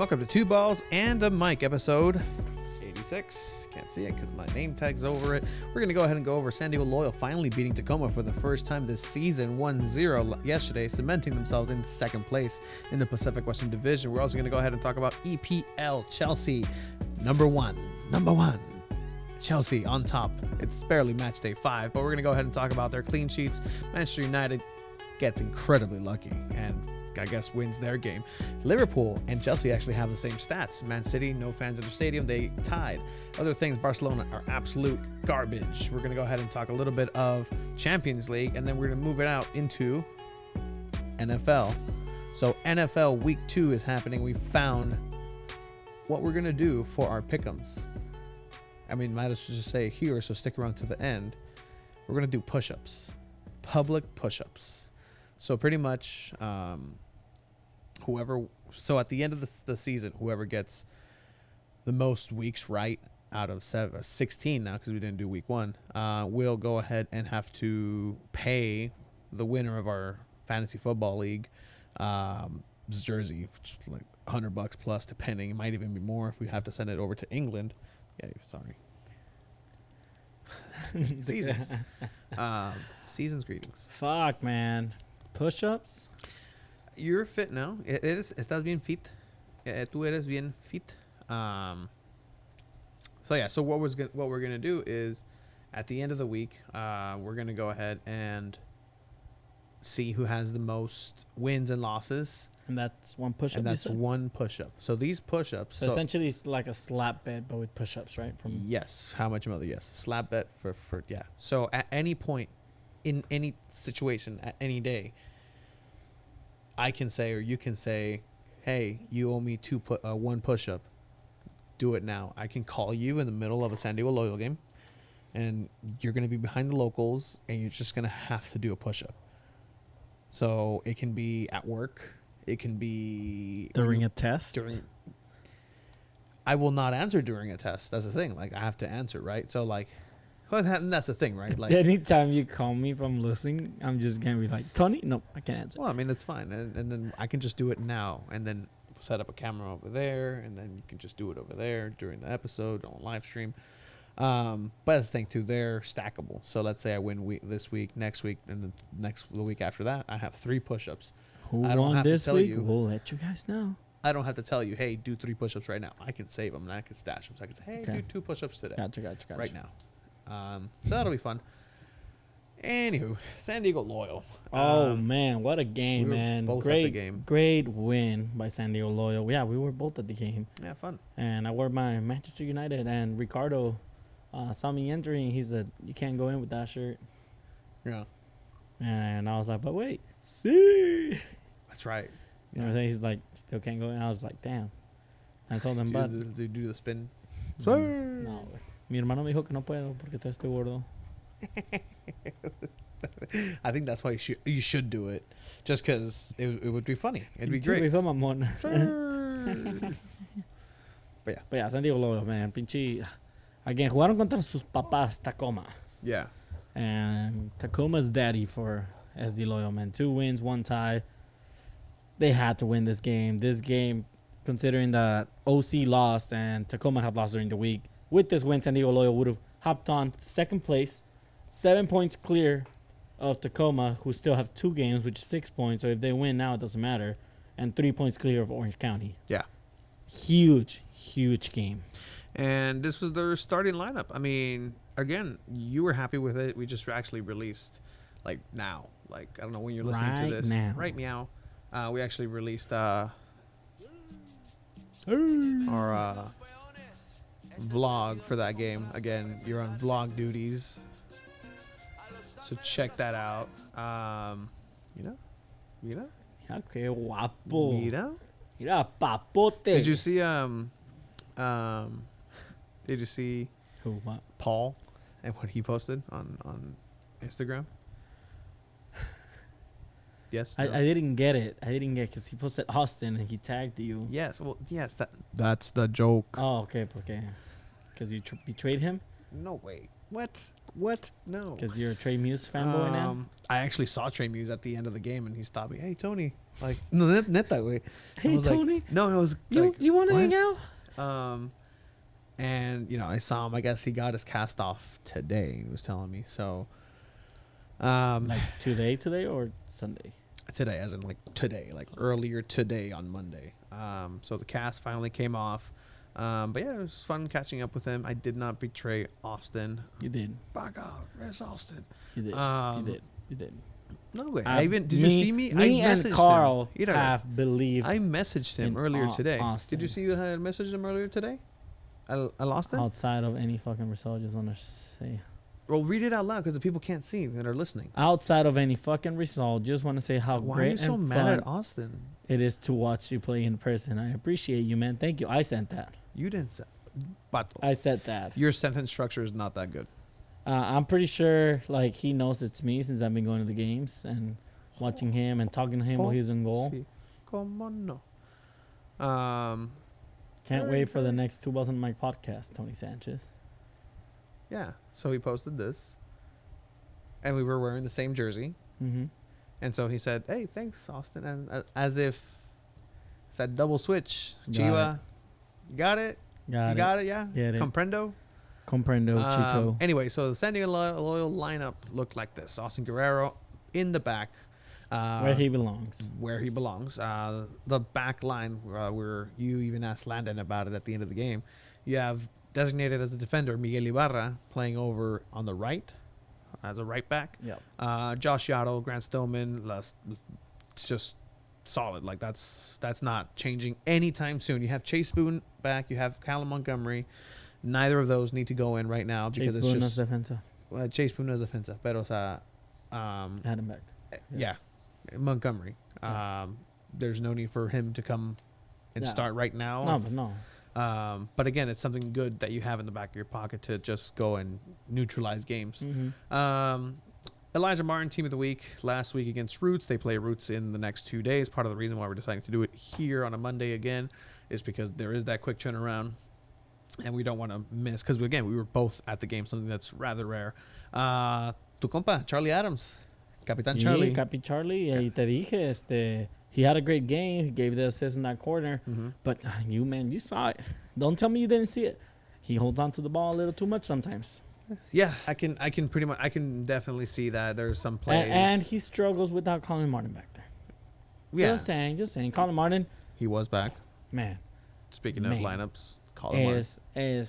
Welcome to Two Balls and a Mic, episode 86. Can't see it because my name tag's over it. We're going to go ahead and go over San Diego Loyal finally beating Tacoma for the first time this season, 1-0 yesterday, cementing themselves in second place in the Pacific Western Division. We're also going to go ahead and talk about EPL Chelsea, number one. Chelsea on top. It's barely match day 5, but we're going to go ahead and talk about their clean sheets. Manchester United gets incredibly lucky and I guess wins their game. Liverpool and Chelsea actually have the same stats. Man City, no fans in their stadium, they tied. Other things, Barcelona are absolute garbage. We're going to go ahead and talk a little bit of Champions League, and then we're going to move it out into NFL. So NFL Week 2 is happening. We found what we're going to do for our pick'ems. I mean, might as well just say here, so stick around to the end. We're going to do push-ups, public push-ups. So pretty much so at the end of the season, whoever gets the most weeks right out of 16 now, because we didn't do week 1, will go ahead and have to pay the winner of our fantasy football league jersey, which is like $100 plus, depending. It might even be more if we have to send it over to England. Yeah, sorry. Seasons greetings. Fuck, man. Push-ups? You're fit now. Estás bien fit. Tú eres bien fit. So what we're gonna do is at the end of the week, we're gonna go ahead and see who has the most wins and losses. And that's one push-up. And that's one push-up. So these push-ups. So essentially, it's like a slap bet, but with push-ups, right? Yes. How much mother? Yes. Slap bet for yeah. So at any point, in any situation, at any day, I can say, or you can say, hey, you owe me one push-up. Do it now. I can call you in the middle of a San Diego Loyal game, and you're going to be behind the locals, and you're just going to have to do a push-up. So it can be at work. It can be during a test. I will not answer during a test. That's the thing. Like, I have to answer, right? So, like, well, that's the thing, right? Like, anytime you call me from listening, I'm just gonna be like, Tony, no, I can't answer. Well, I mean, it's fine, and then I can just do it now, and then set up a camera over there, and then you can just do it over there during the episode on live stream. But that's the thing too; they're stackable. So let's say I win this week, next week, and the week after that, I have 3 push-ups. Who won this week? We'll let you guys know. I don't have to tell you, hey, do 3 push-ups right now. I can save them and I can stash them. So I can say, hey, do 2 push-ups today. Gotcha. Right now. So that'll be fun. Anywho, San Diego Loyal. Oh man, what a game, man! Both at the game. Great win by San Diego Loyal. Yeah, we were both at the game. Yeah, fun. And I wore my Manchester United, and Ricardo saw me entering. He said, "You can't go in with that shirt." Yeah. And I was like, "But wait, see." That's right. You know what I'm saying? He's like, "Still can't go in." I was like, "Damn." I told him, "But do you do the spin?" No, güey. Mi hermano me dijo que no puedo porque todavía estoy gordo. I think that's why you should do it, just because it would be funny. It'd be great. Hizo mamón. But yeah, San Diego Loyal, man. Pinche. Again, jugaron contra sus papás, Tacoma. Yeah. And Tacoma's daddy for SD Loyal, man. 2 wins, 1 tie. They had to win this game. This game, considering that OC lost and Tacoma had lost during the week, with this win, San Diego Loyal would have hopped on second place, 7 points clear of Tacoma, who still have 2 games, which is 6 points. So if they win now, it doesn't matter. And 3 points clear of Orange County. Yeah. Huge game. And this was their starting lineup. I mean, again, you were happy with it. We just actually released, like, now. Like, I don't know when you're listening to this. Now. Right meow. We actually released our vlog for that game. Again, you're on vlog duties, so check that out. Mira, Ya, qué guapo. mira. Mira, papote. Did you see Who? What? Paul and what he posted on Instagram? Yes. I didn't get it. Because he posted Austin and he tagged you. Yes. Well, yes. That's the joke. Oh, okay. Because you betrayed him? No way. What? No. Because you're a Trey Muse fanboy now? I actually saw Trey Muse at the end of the game, and he stopped me. Hey, Tony. Like, no, neta, way. Hey, Tony. Like, no, it was You want to hang out? And, I saw him. I guess he got his cast off today, he was telling me. So, Like today or Sunday? today, as in, like, today. Like, earlier today on Monday. So the cast finally came off. But yeah, it was fun catching up with him. I did not betray Austin. You did. By God, where's Austin? You did. You did. No way. Did me, you see me? Me I and Carl him. have believed. I messaged him earlier today. Austin. Did you see you had messaged him earlier today? I lost him? Outside of any fucking result, I just want to say. Well, read it out loud because the people can't see that are listening. Outside of any fucking result, just want to say how Why great are you so and mad fun at Austin? it is to watch you play in person. I appreciate you, man. Thank you. I sent that. You didn't say. But I said that. your sentence structure is not that good. I'm pretty sure like he knows it's me since I've been going to the games and watching him and talking to him while he's in goal. Sí. Como no. Can't wait for the next 2 Balls on the Mic podcast, Tony Sanchez. Yeah. So he posted this, and we were wearing the same jersey. Mm-hmm. And so he said, "Hey, thanks, Austin," and as if it's that double switch. Got Chiva, you got it. Got it. Yeah. Get it. Comprendo. Chico. Anyway, so the San Diego Loyal lineup looked like this: Austin Guerrero in the back, Where he belongs. The back line, where you even asked Landon about it at the end of the game. You have designated as a defender Miguel Ibarra playing over on the right as a right back. Yep. Josh Yotto, Grant Stillman, it's just solid. Like that's not changing anytime soon. You have Chase Boone back. You have Callum Montgomery. Neither of those need to go in right now because Chase it's Boone just as defensa. Chase Boone as defensa, pero Had him back. yeah, Montgomery. There's no need for him to come and start right now. No. But again, it's something good that you have in the back of your pocket to just go and neutralize games. Mm-hmm. Elijah Martin, team of the week last week against Roots. They play Roots in the next 2 days. Part of the reason why we're deciding to do it here on a Monday again is because there is that quick turnaround. And we don't want to miss, because again, we were both at the game, something that's rather rare. Tu compa, Charlie Adams, Capitan Charlie. Capi Charlie. Y te dije, he had a great game. He gave the assist in that corner. Mm-hmm. But you saw it. Don't tell me you didn't see it. He holds on to the ball a little too much sometimes. Yeah, I can definitely see that. There's some plays. And he struggles without Colin Martin back there. Yeah. Just saying. Colin Martin. He was back. Man. Speaking of lineups, Colin Martin.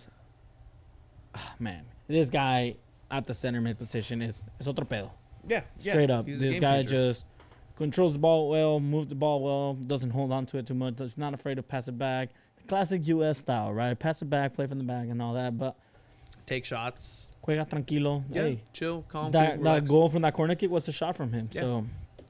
Man, this guy at the center mid position is otro pedo. Yeah. Straight up. He's This guy just controls the ball well, moves the ball well, doesn't hold on to it too much. He's not afraid to pass it back. The classic U.S. style, right? Pass it back, play from the back and all that. But take shots. Juega tranquilo. Yeah, hey, chill, calm. That goal from that corner kick was a shot from him. Yeah. So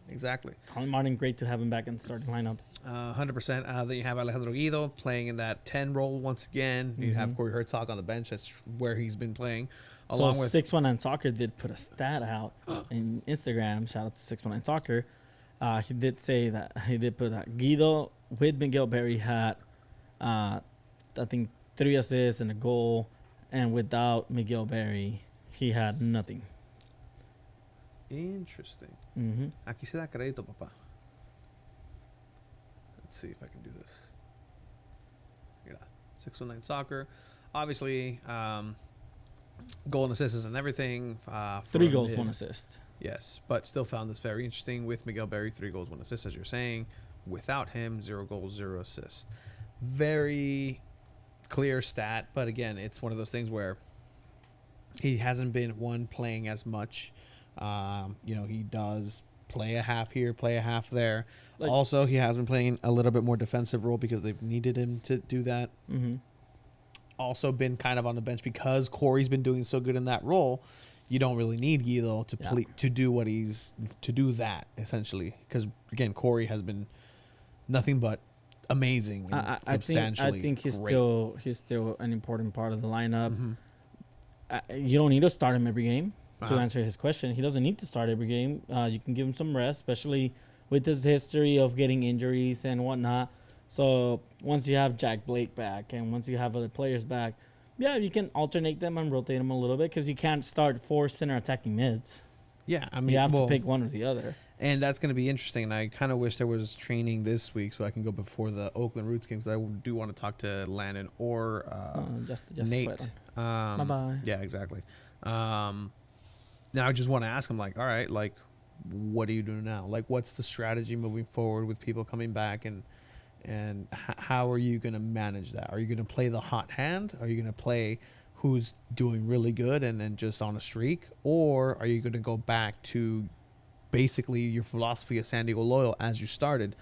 exactly. Colin Martin, great to have him back in the starting lineup. 100%. Then you have Alejandro Guido playing in that 10 role once again. You have Corey Herzog on the bench. That's where he's been playing. Along with 619 Soccer did put a stat out in Instagram. Shout out to 619 Soccer. He did say that he did put that Guido with Miguel Berry had, I think, 3 assists and a goal. And without Miguel Berry, he had nothing. Interesting. Mm-hmm. Aquí se da crédito, papá. Let's see if I can do this. Yeah. 619 Soccer. Obviously, goal and assists and everything. 3 goals, 1 assist. Yes, but still found this very interesting with Miguel Berry, 3 goals, 1 assist, as you're saying. Without him, 0 goals, 0 assists. Very clear stat, but again, it's one of those things where he hasn't been playing as much. He does play a half here, play a half there. Also, he has been playing a little bit more defensive role because they've needed him to do that. Mm-hmm. Also been kind of on the bench because Corey's been doing so good in that role. You don't really need Guido to do that essentially, because again, Corey has been nothing but amazing and substantially. I think he's great. still an important part of the lineup. Mm-hmm. You don't need to start him every game. Uh-huh. To answer his question, he doesn't need to start every game. You can give him some rest, especially with his history of getting injuries and whatnot. So once you have Jack Blake back and once you have other players back, Yeah, you can alternate them and rotate them a little bit because you can't start 4 center attacking mids. Yeah, I mean, You have to pick one or the other. And that's going to be interesting. And I kind of wish there was training this week so I can go before the Oakland Roots game because I do want to talk to Landon or Just Nate. Bye-bye. Yeah, exactly. Now I just want to ask him, like, all right, like, what do you do now? Like, what's the strategy moving forward with people coming back, and how are you going to manage that? Are you going to play the hot hand? Are you going to play who's doing really good and just on a streak? Or are you going to go back to basically your philosophy of San Diego Loyal as you started?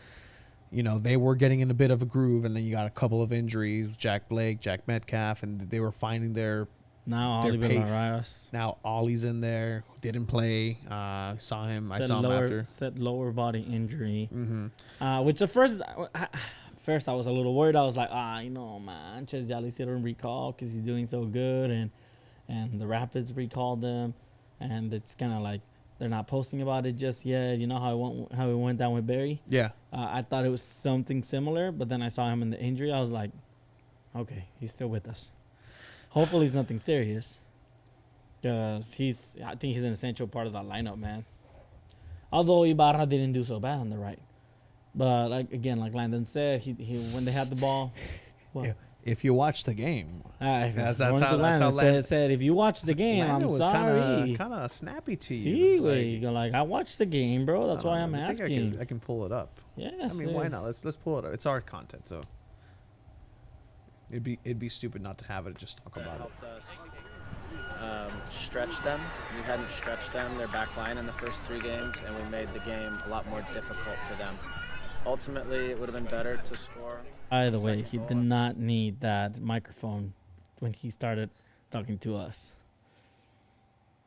You know, they were getting in a bit of a groove, and then you got a couple of injuries, Jack Blake, Jack Metcalf, and they were finding their pace. Now Ollie's in there, didn't play. Saw him after. Said lower body injury. Which at first I was a little worried. I was like, man, ya le hicieron recall because he's doing so good, and the Rapids recalled them, and it's kind of like they're not posting about it just yet. You know how it went down with Barry. Yeah. I thought it was something similar, but then I saw him in the injury. I was like, okay, he's still with us. Hopefully it's nothing serious, because I think he's an essential part of that lineup, man. Although Ibarra didn't do so bad on the right, but like Landon said, he when they had the ball, well, if you watch the game, that's how Landon said. If you watch the game, Landon I'm was sorry. Kind of snappy to you. Like I watched the game, bro. That's why I'm asking. I can pull it up. Yes, I mean, why not? Let's pull it up. It's our content, so. It'd be stupid not to have it. Just talk about helped us stretch them. We hadn't stretched them, their back line, in the first 3 games, and we made the game a lot more difficult for them. Ultimately, it would have been better to score. By the way, he did not need that microphone when he started talking to us.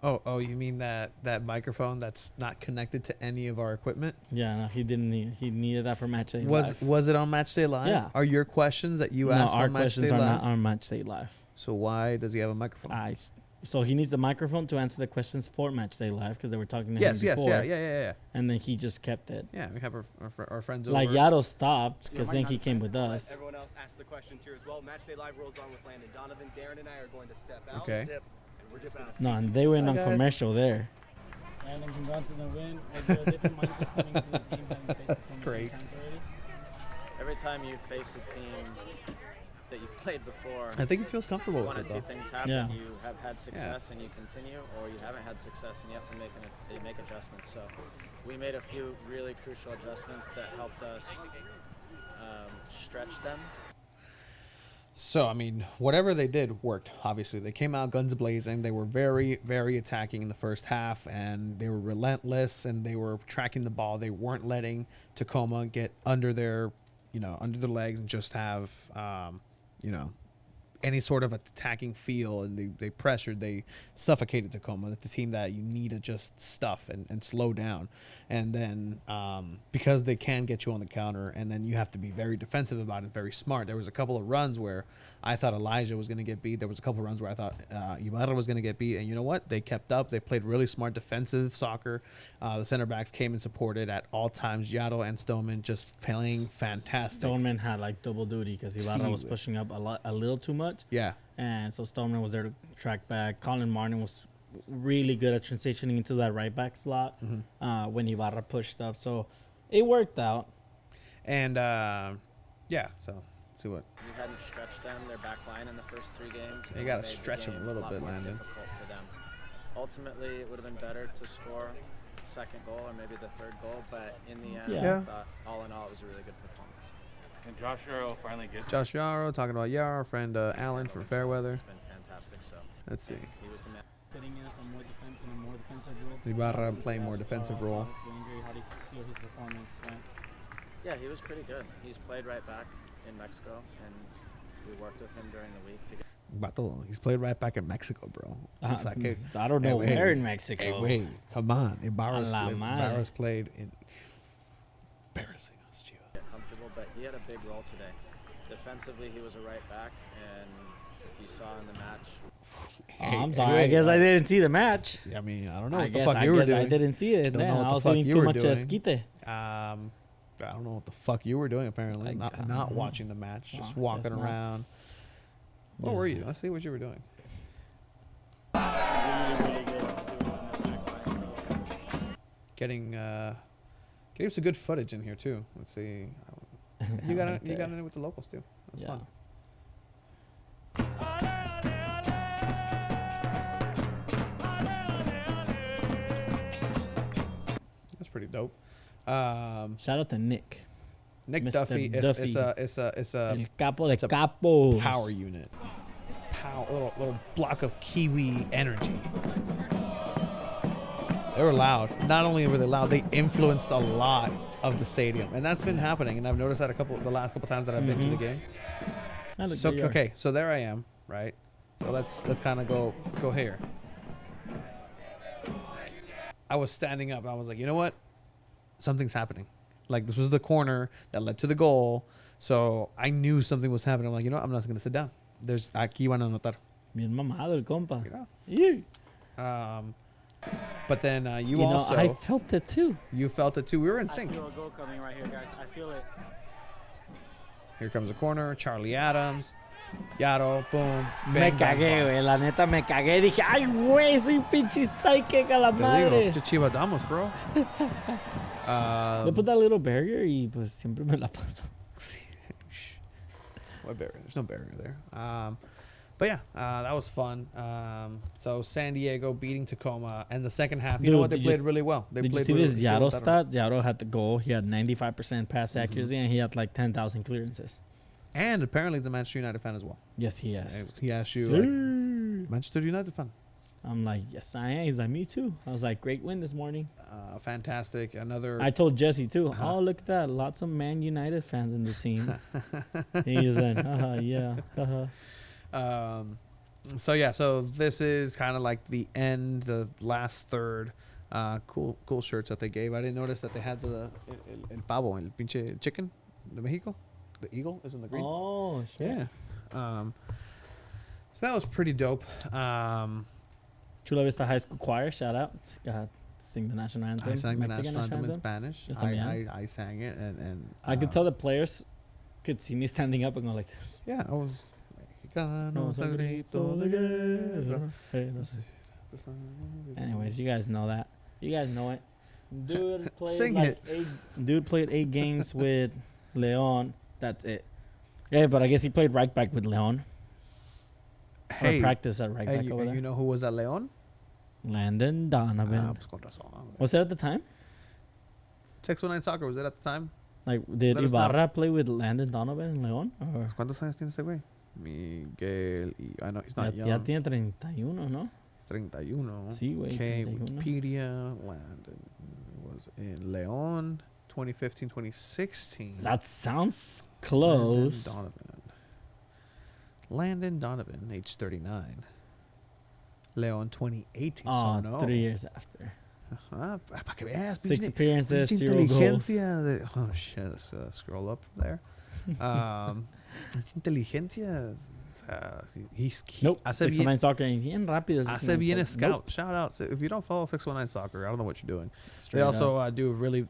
Oh, you mean that microphone that's not connected to any of our equipment? Yeah, no, he didn't need. He needed that for Match Day Live. Was it on Match Day Live? Yeah. Are your questions that you asked on Match Day Live? No, our questions are not on Match Day Live. So why does he have a microphone? So he needs the microphone to answer the questions for Match Day Live because they were talking to him before. Yeah. And then he just kept it. Yeah, we have our friends over. Like Yaro stopped because then he came with us. Everyone else asked the questions here as well. Match Day Live rolls on with Landon Donovan. Darren and I are going to step out. Okay. We're just gonna No, and they went on commercial there. And congrats on the win. Was there a different mindset coming into this game having faced That's great. Every time you face a team that you've played before, I think he feels comfortable with one it, of two though. things happen. Yeah. You have had success and you continue, or you haven't had success and you have to make adjustments. So we made a few really crucial adjustments that helped us stretch them. So, I mean, whatever they did worked, obviously. They came out guns blazing. They were very, very attacking in the first half, and they were relentless, and they were tracking the ball. They weren't letting Tacoma get under their legs and just have, any sort of attacking feel, and they pressured, they suffocated Tacoma, the team that you need to just stuff and slow down. And then because they can get you on the counter, and then you have to be very defensive about it, very smart. There was a couple of runs where I thought Elijah was going to get beat. There was a couple of runs where I thought Ibarra was going to get beat. And you know what? They kept up. They played really smart defensive soccer. The center backs came and supported at all times. Yaro and Stoneman just playing fantastic. Stoneman had like double duty because Ibarra was pushing up a little too much. Yeah. And so Stoneman was there to track back. Colin Martin was really good at transitioning into that right back slot when Ibarra pushed up. So it worked out. And, so see what. We hadn't stretched them, their back line, in the first 3 games. You got to stretch them a little bit, Landon. Difficult for them. Ultimately, it would have been better to score the second goal or maybe the third goal, but in the end, I thought all in all, it was a really good performance. And Josh Yarrow finally gets. Josh Yarrow, talking about Yarrow, our friend Alan from Fairweather. It's been fantastic. So let's see. He was the man. Fitting in some more defense in a more defensive role. Ibarra playing more defensive role. How do you feel his performance went? Yeah, he was pretty good. He's played right back in Mexico, and we worked with him during the week to get. Bato, he's played right back in Mexico, bro. It's like, I don't know where in Mexico. Hey, wait, come on. Ibarra's played in embarrassing us, Gio. Get comfortable, but he had a big role today. Defensively, he was a right back, and if you saw in the match. I'm sorry. I guess I didn't see the match. I mean, I don't know what the fuck you were doing. I didn't see it. Don't know what I the was fuck eating you too were much doing. esquite. I don't know what the fuck you were doing, apparently. Not watching the match, just walking around. What were you? Let's see what you were doing. Really good at doing it in the back line, so. Getting some good footage in here too. Let's see. You got it. You got it with the locals too. That's fun. That's pretty dope. Shout out to Nick. Nick Mr. Duffy is El capo de it's a capos. power unit. Little block of Kiwi energy. They were loud. Not only were they loud, they influenced a lot of the stadium, and that's been happening. And I've noticed that the last couple times that I've been to the game. So okay, so there I am, right? So let's kind of go here. I was standing up. I was like, you know what? Something's happening. Like, this was the corner that led to the goal. So I knew something was happening. I'm like, you know what? I'm not going to sit down. There's aquí van a anotar. Bien mamado el compa. You know? Yeah. But then you know, also. I felt it too. You felt it too. We were in I sync. feel a goal coming right here, guys. I feel it. Here comes the corner. Charlie Adams. Yaro. Boom. Me Bang, bang, cagué, bang. güey. La neta me cagué. Dije, ay, güey, soy un pinche psychic a la Te digo, madre. pinche chivadamos, bro. Le put that little barrier y pues siempre me la paso. What barrier? There's no barrier there. But yeah, that was fun. So San Diego beating Tacoma, and the second half, you know what? They played really well. They Did you played see this really Yaro stat? Yaro had the goal. He had 95% pass accuracy, and he had like 10,000 clearances. And apparently he's a Manchester United fan as well. Yes, he has. He asked you, Sir. like, Manchester United fan. I'm like, yes, I am. He's like, me too. I was like, great win this morning. Fantastic. Another. I told Jesse too. Uh-huh. Oh, look at that. Lots of Man United fans in the team. He's like, yeah. So yeah, so this is kind of like the end, the last third. Cool shirts that they gave. I didn't notice that they had the el pavo, el pinche chicken de Mexico. The eagle is in the green. Oh, shit. Yeah. So that was pretty dope. Chula Vista High School Choir, shout out. Got sing the national anthem. I sang the Mexican national anthem in Spanish. Yo también. I sang it, and I could tell the players could see me standing up and go like this. Yeah, I was. Mexicanos al grito de guerra. Anyways, you guys know that. You guys know it. Dude played Sing like it. Dude played 8 games with Leon. That's it. Yeah, but I guess he played right back with Leon. Hey, or practice at right back over there. you know who was at Leon? Landon Donovan. Pues con razón. Was that at the time? 619 Soccer, was it at the time? Like, did Let us know. Ibarra play with Landon Donovan and Leon? Or ¿Cuántos años tiene ese güey? Miguel. I know he's not young. ya tiene 31, ¿no? 31. Sí, güey. Okay, 31. Wikipedia. Landon was in Leon 2015-2016. That sounds close. Landon Donovan, age 39. Leon 2018. Oh, so no. 3 years after. Para que veas. 6 appearances, pinche 0 goals. inteligencia de, oh shit, let's scroll up there. Inteligencia. O sea, Nope. hace 619 Soccer. Bien rápido. Hace bien a 619 scout. Nope. Shout out. If you don't follow 619 Soccer, I don't know what you're doing. Straight They also up. do really,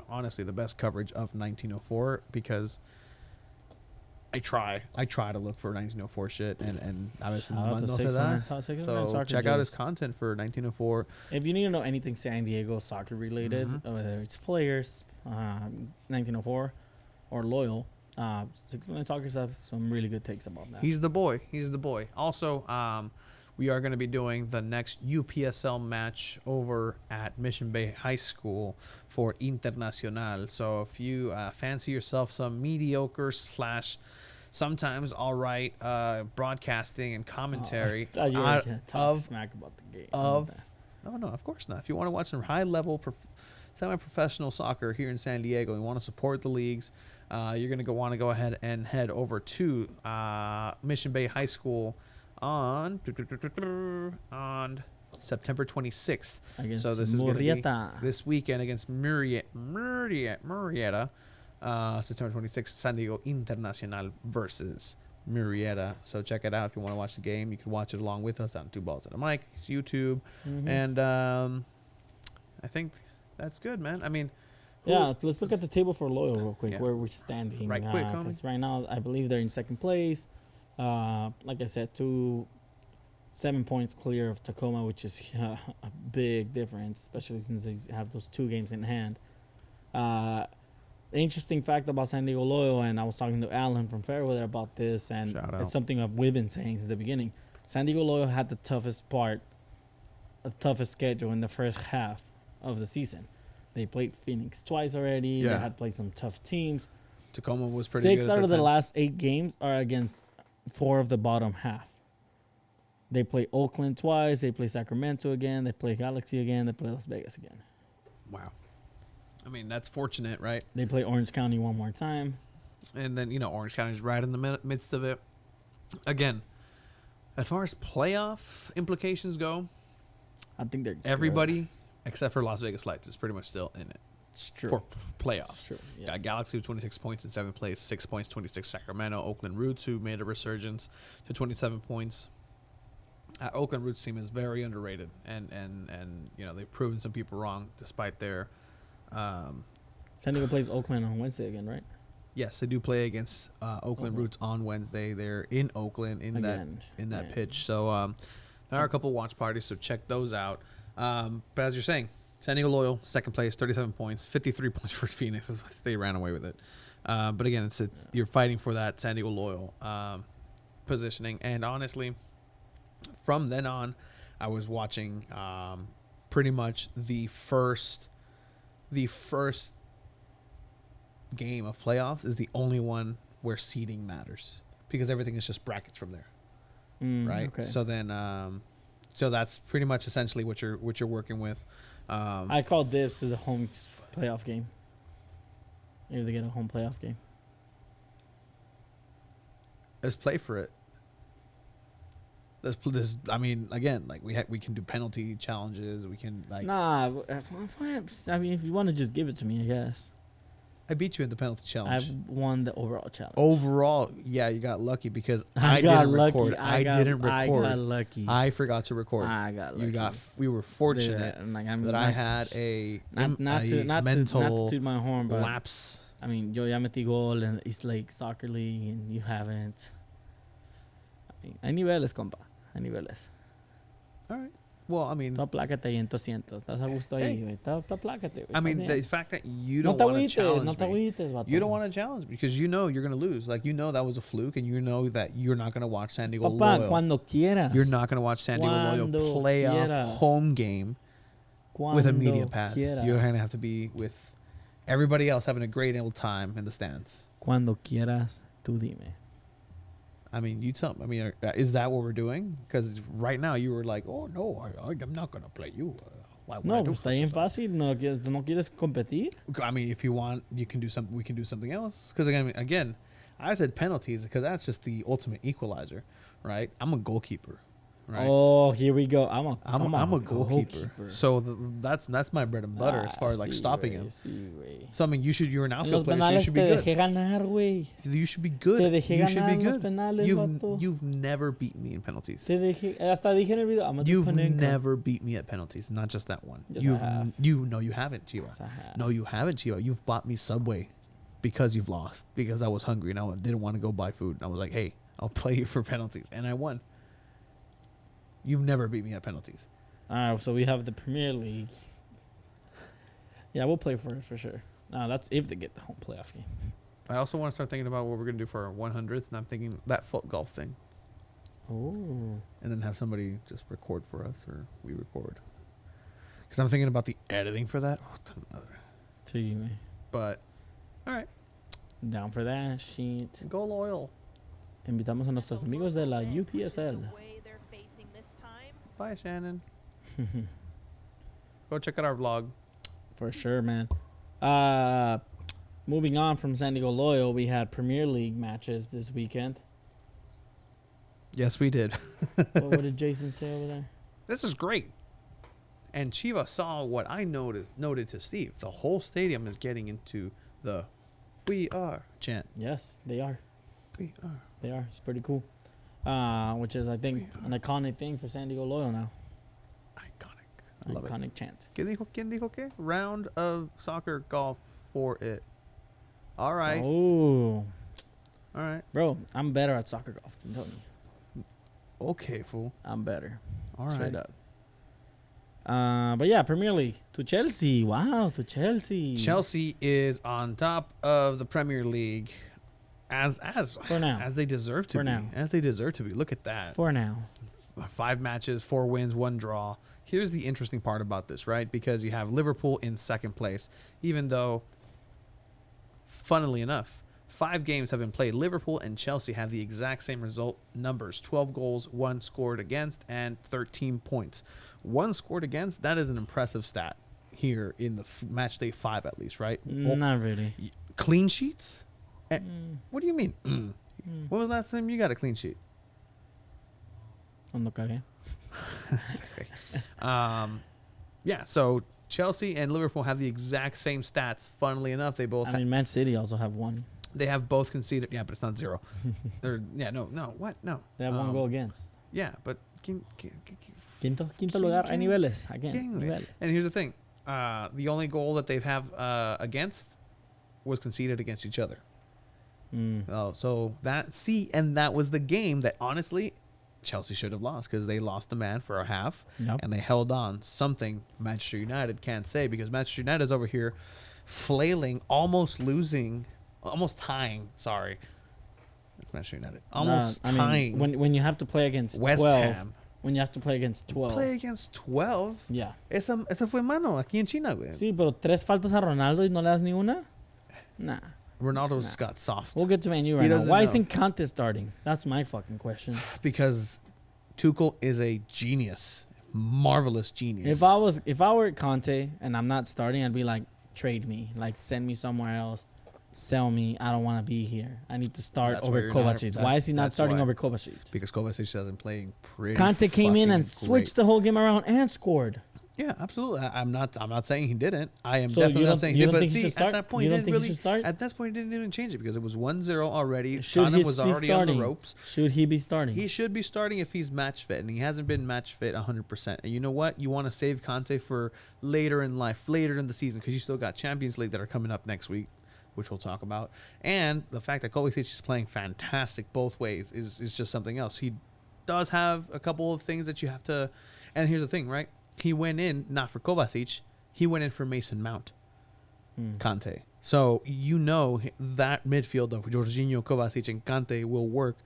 honestly, the best coverage of 1904 because I try to look for 1904 shit and a veces Shout out to no se 619 da. Soccer. 619 So Soccer check out his just- content for 1904. If you need to know anything San Diego soccer related, Mhm. whether it's players, 1904, or loyal, 619 Soccer has some really good takes about that. He's the boy. Also, we are going to be doing the next UPSL match over at Mission Bay High School for Internacional. So if you fancy yourself some mediocre / sometimes all right broadcasting and commentary I thought you were gonna talk of smack about the game. no, of course not. If you want to watch some high level semi-professional soccer here in San Diego and want to support the leagues, you're going to want to go ahead and head over to Mission Bay High School on September 26th. Against So this is going to be Murrieta. this weekend against Murrieta. September 26th, San Diego Internacional versus Murrieta. So check it out if you want to watch the game. You can watch it along with us on Two Balls and a Mic, it's YouTube, Mhm. and I think that's good, man. I mean, Yeah, let's look at the table for Loyal real quick, Yeah. where we're standing. Right quick, homie. Because right now, I believe they're in second place. Like I said, 7 points clear of Tacoma, which is a big difference, especially since they have those 2 games in hand. Interesting fact about San Diego Loyal, and I was talking to Alan from Fairweather about this, and Shout out. it's something that we've been saying since the beginning. San Diego Loyal had the toughest schedule in the first half of the season. They played Phoenix twice already. Yeah. They had played some tough teams. Tacoma was pretty good. 6 at out of that the time. last 8 games are against 4 of the bottom half. They play Oakland twice. They play Sacramento again. They play Galaxy again. They play Las Vegas again. Wow. I mean, that's fortunate, right? They play Orange County one more time. And then, Orange County's right in the midst of it. Again, as far as playoff implications go, I think they're everybody except for Las Vegas Lights is pretty much still in it It's true. for playoffs. True. Yes. Got Galaxy with 26 points in 7th place, 6 points, 26 Sacramento. Oakland Roots, who made a resurgence to 27 points. Oakland Roots team is very underrated, and they've proven some people wrong despite their. San Diego plays Oakland on Wednesday again, right? Yes, they do play against Oakland Roots on Wednesday. They're in Oakland in Again. that Yeah. pitch. So there are a couple watch parties, so check those out. But as you're saying, San Diego Loyal, 2nd place, 37 points, 53 points for Phoenix. They ran away with it. But again, you're fighting for that San Diego Loyal positioning. And honestly, from then on, I was watching pretty much the first game of playoffs is the only one where seeding matters because everything is just brackets from there, right? Okay. So then, so that's pretty much essentially what you're working with. I call dibs to the home playoff game. If they get a home playoff game. Let's play for it. I mean, again, like we can do penalty challenges. We can Nah, I mean, if you want to just give it to me, I guess. I beat you in the penalty challenge. I've won the overall challenge. Overall, yeah, you got lucky because I got didn't lucky. record. I didn't record. I got lucky. I forgot to record. I got lucky. We were fortunate that I had a not to mental toot my horn, but lapse. I mean, yo ya metí gol in East Lake Soccer League, and you haven't. I mean, hay niveles, compa. Hay niveles. All right. Well, I mean, Tú aplácate ahí en 200. Estás a gusto ahí, güey. Tú aplácate, güey. I mean, Estás the bien. fact that you No don't te want to agüites, challenge no te me. agüites, vato. You don't want to challenge me because you're going to lose. Like, that was a fluke, and that you're not going to watch San Diego Papá, Loyal. cuando quieras. You're not going to watch San Diego Loyal Cuando playoff quieras. home game with a media Cuando pass. quieras. You're going to have to be with everybody else having a great old time in the stands. Cuando quieras, tú dime. I mean, you tell me. I mean, is that what we're doing? Because right now you were like, "Oh no, I'm not gonna play you." Why would I No, do pues está such bien a fácil. ¿Tú no quieres competir? thing? I mean, if you want, you can do something. We can do something else. Because again, I said penalties because that's just the ultimate equalizer, right? I'm a goalkeeper, right? Oh, here we go. I'm a goalkeeper. So that's my bread and butter as far as like stopping him. Sí, güey. So I mean, you're an En outfield los player, so you penales should te be good. dejé ganar, güey. You should be good. Te dejé You should ganar be en los good. penales, vato. You've never beaten me in penalties. Te dejé, hasta dije en el video, I'm a You've Panenka. never beat me at penalties, not just that one. Yes, I have. You haven't, Chiva. Yes, I have. No, you haven't, Chiva. You've bought me Subway because you've lost. Because I was hungry and I didn't want to go buy food. I was like, hey, I'll play you for penalties, and I won. You've never beat me at penalties. All right, so we have the Premier League. Yeah, we'll play for it for sure. That's if they get the home playoff game. I also want to start thinking about what we're gonna do for our 100th, and I'm thinking that foot golf thing, Oh. and then have somebody just record for us, or we record. Because I'm thinking about the editing for that. Sí, güey. But all right, Down for that shit. go loyal. Invitamos a nuestros amigos de la UPSL. Bye, Shannon. Go check out our vlog. For sure, man. Moving on from San Diego Loyal, we had Premier League matches this weekend. Yes, we did. What did Jason say over there? This is great. And Chiva saw what I noted to Steve. The whole stadium is getting into the "We Are" chant. Yes, they are. We are. They are. It's pretty cool. Which is, I think, an iconic thing for San Diego Loyal now. Iconic. I love Iconic it. chant. ¿Quién dijo qué? Round of soccer golf for it. All right. Oh. All right. Bro, I'm better at soccer golf than Tony. Okay, fool. I'm better. All Straight right. up. But yeah, Premier League to Chelsea. Wow, to Chelsea. Chelsea is on top of the Premier League as For now. as they deserve to For be. now. As they deserve to be. Look at that. For now. 5 matches, 4 wins, 1 draw. Here's the interesting part about this, right? Because you have Liverpool in second place, even though, funnily enough, 5 games have been played. Liverpool and Chelsea have the exact same result numbers: 12 goals, 1 scored against, and 13 points. 1 scored against, that is an impressive stat here in the match day 5 at least, right? Not really. Clean sheets? Mm. What do you mean? When was the last time you got a clean sheet? Cuando cagué. Yeah, so Chelsea and Liverpool have the exact same stats. Funnily enough, they both I mean, Man City also have one. they have both conceded. Yeah, but it's not 0. What? No. They have one goal against. Yeah, but Quinto lugar. Hay niveles. Again, niveles. and here's the thing: the only goal that they have against was conceded against each other. Oh, so that was the game that honestly Chelsea should have lost, because they lost the man for a half. Yep. And they held on. Something Manchester United can't say, because Manchester United's over here flailing, almost tying. Sorry, it's Manchester United. Almost tying. When you have to play against West 12. Ham. When you have to play against 12. Play against 12. Yeah. Esa fue mano aquí en China, güey. Sí, pero 3 faltas a Ronaldo y no le das ni una? Nah. Ronaldo's got soft. We'll get to Man U right now. Why isn't Conte starting? That's my fucking question. Because Tuchel is a genius. Marvelous genius. If I were Conte and I'm not starting, I'd be like, trade me. Like, send me somewhere else. Sell me. I don't want to be here. I need to start That's over where you're not- Kovacic. that- Why is he not that's starting why. over Kovacic? Because Kovacic hasn't playing pretty. Conte came in and fucking switched great. the whole game around and scored. Yeah, absolutely. I'm not saying he didn't. I am So definitely you not don't- saying you he did. don't But think he see, should at start? that point, You he don't didn't think he really. should start? At this point, he didn't even change it, because it was 1-0 already. Should Tottenham he was be already on starting? the ropes. Should he be starting? He should be starting if he's match fit, and he hasn't been match fit 100%. And you know what? You want to save Conte for later in life, later in the season, because you still got Champions League that are coming up next week, which we'll talk about. And the fact that Kovacic is playing fantastic both ways is just something else. He does have a couple of things that you have to. And here's the thing, right? He went in not for Kovacic. He went in for Mason Mount, Conte. So you know that midfield of Jorginho, Kovacic, and Conte will work,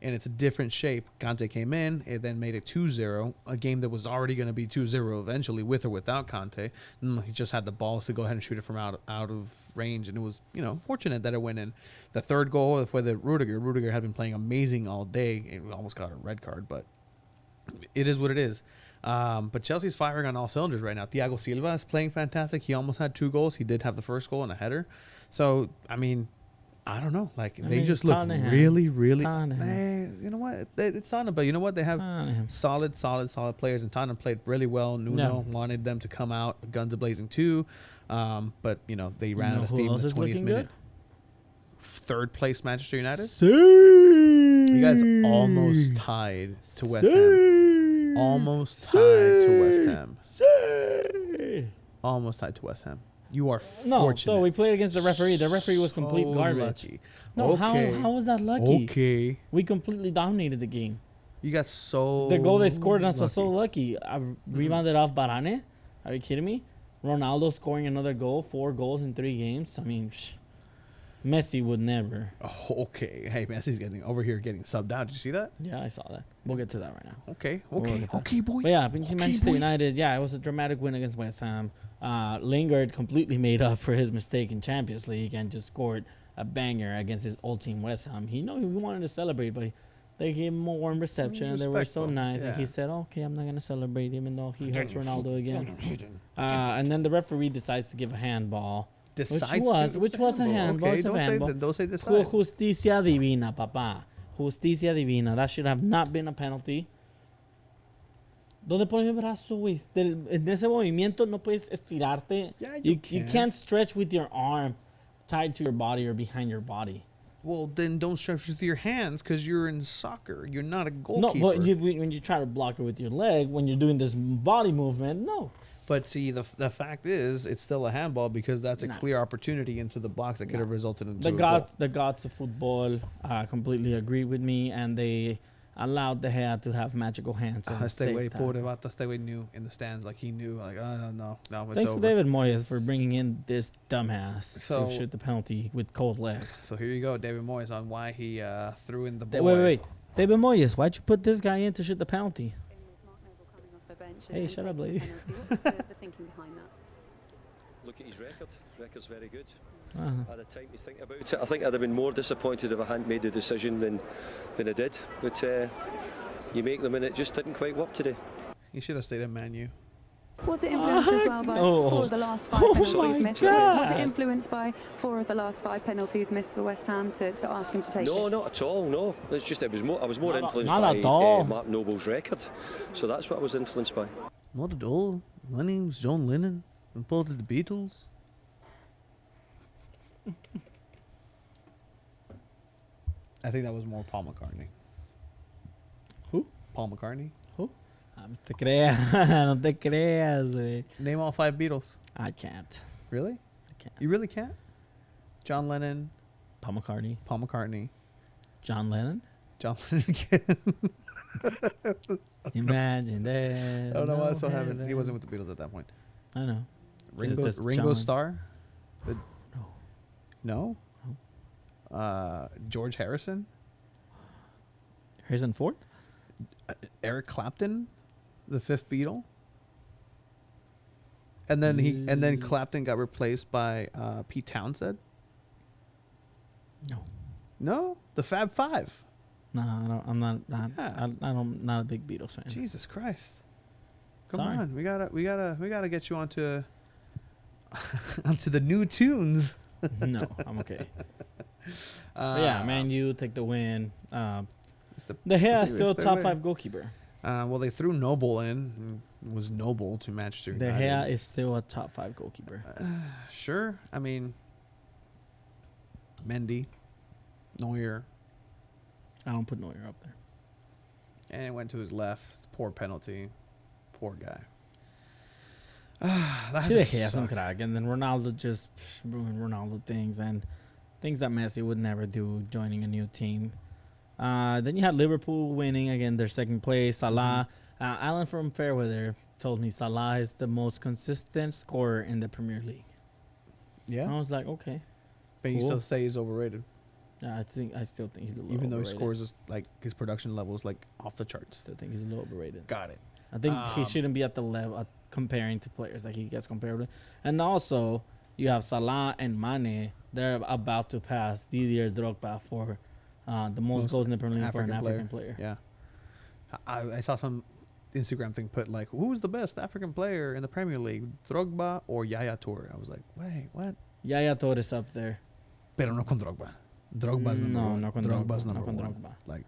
and it's a different shape. Conte came in and then made it 2-0, a game that was already going to be 2-0 eventually, with or without Conte. He just had the balls to go ahead and shoot it from out of range, and it was, fortunate that it went in. The third goal for the Rudiger. Rudiger had been playing amazing all day, and almost got a red card, but it is what it is. But Chelsea's firing on all cylinders right now. Thiago Silva is playing fantastic. He almost had 2 goals. He did have the first goal and a header. So, I don't know. They just look really, really. You know what? It's Tottenham, but you know what? They have solid players, and Tottenham played really well. Nuno wanted them to come out guns a-blazing too, but they ran out of steam in the 20th minute. Third place, Manchester United. You guys almost tied to West Ham. Almost tied to West Ham. Almost tied to West Ham. You are fortunate. No, so we played against the referee. The referee was complete garbage. Lucky. No, okay. how was that lucky? Okay. We completely dominated the game. You got so The goal they scored on us was lucky. so lucky. I rebounded off Varane. Are you kidding me? Ronaldo scoring another goal, 4 goals in 3 games. I mean, Messi would never. Oh, okay. Hey, Messi's getting subbed out. Did you see that? Yeah, I saw that. We'll get to that right now. Okay, We'll okay, boy. But yeah, Okay, Manchester boy. United, yeah, it was a dramatic win against West Ham. Lingard completely made up for his mistake in Champions League and just scored a banger against his old team West Ham. He wanted to celebrate, but they gave him a warm reception. They were so nice, and he said, "Okay, I'm not gonna celebrate," even though he hurts Ronaldo again. And then the referee decides to give a handball. Which was a handball. Okay, It's a handball. don't say decide. Justicia divina, papá. Justicia divina. That should have not been a penalty. ¿Dónde pones el brazo, güey? En ese movimiento no puedes estirarte. Yeah, you can. can't stretch with your arm tied to your body or behind your body. Well, then don't stretch with your hands, because you're in soccer. You're not a No, goalkeeper. but when you try to block it with your leg, when you're doing this body movement, no. But see, the fact is, it's still a handball because that's a Nah. clear opportunity into the box that could have Nah. resulted in The a goal. gods of football completely agree with me, and they allowed the hair to have magical hands. And Este safe güey, pobre tackle. vato, este güey knew in the stands, like he knew, like, oh, no, it's Thanks over. to David Moyes for bringing in this dumbass So- to shoot the penalty with cold legs. So here you go, David Moyes, on why he threw in the boy. Wait. David Moyes, why'd you put this guy in to shoot the penalty? Hey, shut up, lady. What's the thinking behind that? Look at his record. His record's very good. Uh-huh. I had time to think about it. I think I'd have been more disappointed if I hadn't made the decision than I did. But you make them and it just didn't quite work today. He should have stayed in Man U. Was it influenced as well by Oh. 4 of the last 5 Oh penalties my missed? God. Was it influenced by 4 of the last 5 penalties missed for West Ham to ask him to take No, it? not at all. No, it's just I was more Not influenced at by all. Mark Noble's record. So that's what I was influenced by. Not at all. My name's John Lennon. I'm part of the Beatles. I think that was more Paul McCartney. Who? Paul McCartney. No te creas, no te creas, güey. Name all 5 Beatles. I can't. Really? I can't. You really can't? John Lennon, Paul McCartney, Paul McCartney, John Lennon. John Lennon again. Imagine that. I don't know why I so haven't. He heaven. wasn't with the Beatles at that point. I know. Ringo, this Ringo John? Starr? No. No? George Harrison? Harrison Ford? Eric Clapton? The 5th Beatle? And then Clapton got replaced by Pete Townsend? No. No? The Fab Five? No, I'm not. Yeah. I'm not a big Beatles fan. Jesus Christ. Come Sorry. on. We gotta get you onto onto the new tunes. No, I'm okay. But yeah, Man U take the win. The hair is still top 5 goalkeeper. Well, they threw Noble in. It was Noble to Manchester The United. hair is still a top 5 goalkeeper. Sure. I mean, Mendy, Neuer, I don't put Neuer up there. and it went to his left. Poor penalty. Poor guy. That's See, the hair is crack, and then Ronaldo just ruined Ronaldo things and things that Messi would never do, joining a new team. Then you had Liverpool winning again, their second place. Salah, Alan from Fairweather told me Salah is the most consistent scorer in the Premier League. Yeah. I was like, okay. But you Cool. still say he's overrated, I still think he's a little. even though he overrated. scores like his production level is like off the charts. Still think he's a little overrated. Got it. I think he shouldn't be at the level comparing to players that he gets compared with. And also, you have Salah and Mane. They're about to pass Didier Drogba for the most goals in the Premier League for an African player. Yeah. I saw some Instagram thing put like, who's the best African player in the Premier League, Drogba or Yaya Toure? I was like, wait, what? Yaya Toure is up there. Pero no con Drogba. Drogba's number one. No con Drogba's Drogba. number No con one. Drogba. Like,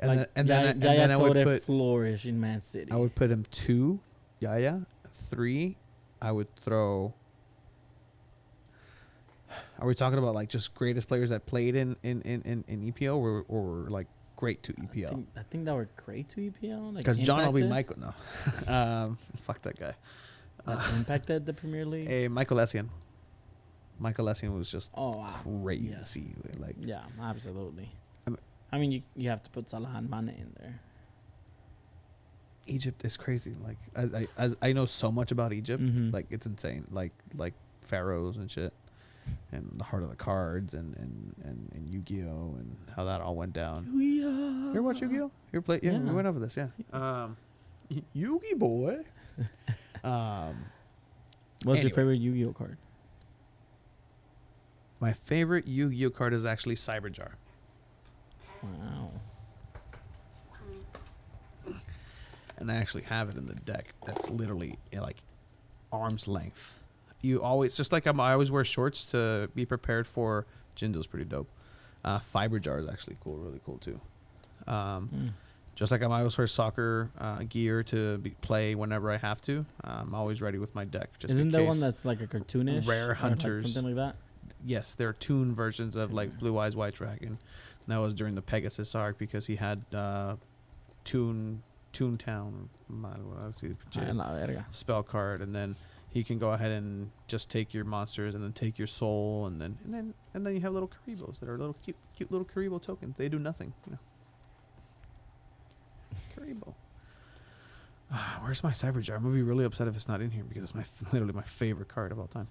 Like, and then Yaya I would Toure put flourish in Man City. I would put him 2, Yaya. 3, I would throw. Are we talking about like just greatest players that played in EPL or like great to EPL? I think that were great to EPL. Because John will be impacted- Michael. No, fuck that guy. that impacted the Premier League. Hey, Michael Essien. Michael Essien was just Oh wow. crazy. Like, Yeah, absolutely. I'm- I mean, you have to put Salah and Mane in there. Egypt is crazy. Like, as I know so much about Egypt, Mhm. like it's insane. Like pharaohs and shit, and the heart of the cards and Yu-Gi-Oh and how that all went down. You ever watch Yu-Gi-Oh? You ever play? Yeah, we Yeah. went over this. Yeah. Yu-Gi boy. What's your Anyway. favorite Yu-Gi-Oh card? My favorite Yu-Gi-Oh card is actually Cyberjar. Wow. And I actually have it in the deck. That's literally like arm's length. You always just like I always wear shorts to be prepared for. Jindo's pretty dope. Fiber jar is actually cool, really cool too. Just like I always wear soccer gear to play whenever I have to. I'm always ready with my deck. Just Isn't in there case. one that's like a cartoonish? Rare or like Hunters. something like that? Yes, there are toon versions of like Blue Eyes White Dragon. And that was during the Pegasus arc because he had toon Toontown, Verga. spell card, and then he can go ahead and just take your monsters and then take your soul, and then you have little Karibos that are little cute little Karibo tokens. They do nothing, Karibo. Where's my Cyberjar? I'm gonna be really upset if it's not in here because it's literally my favorite card of all time.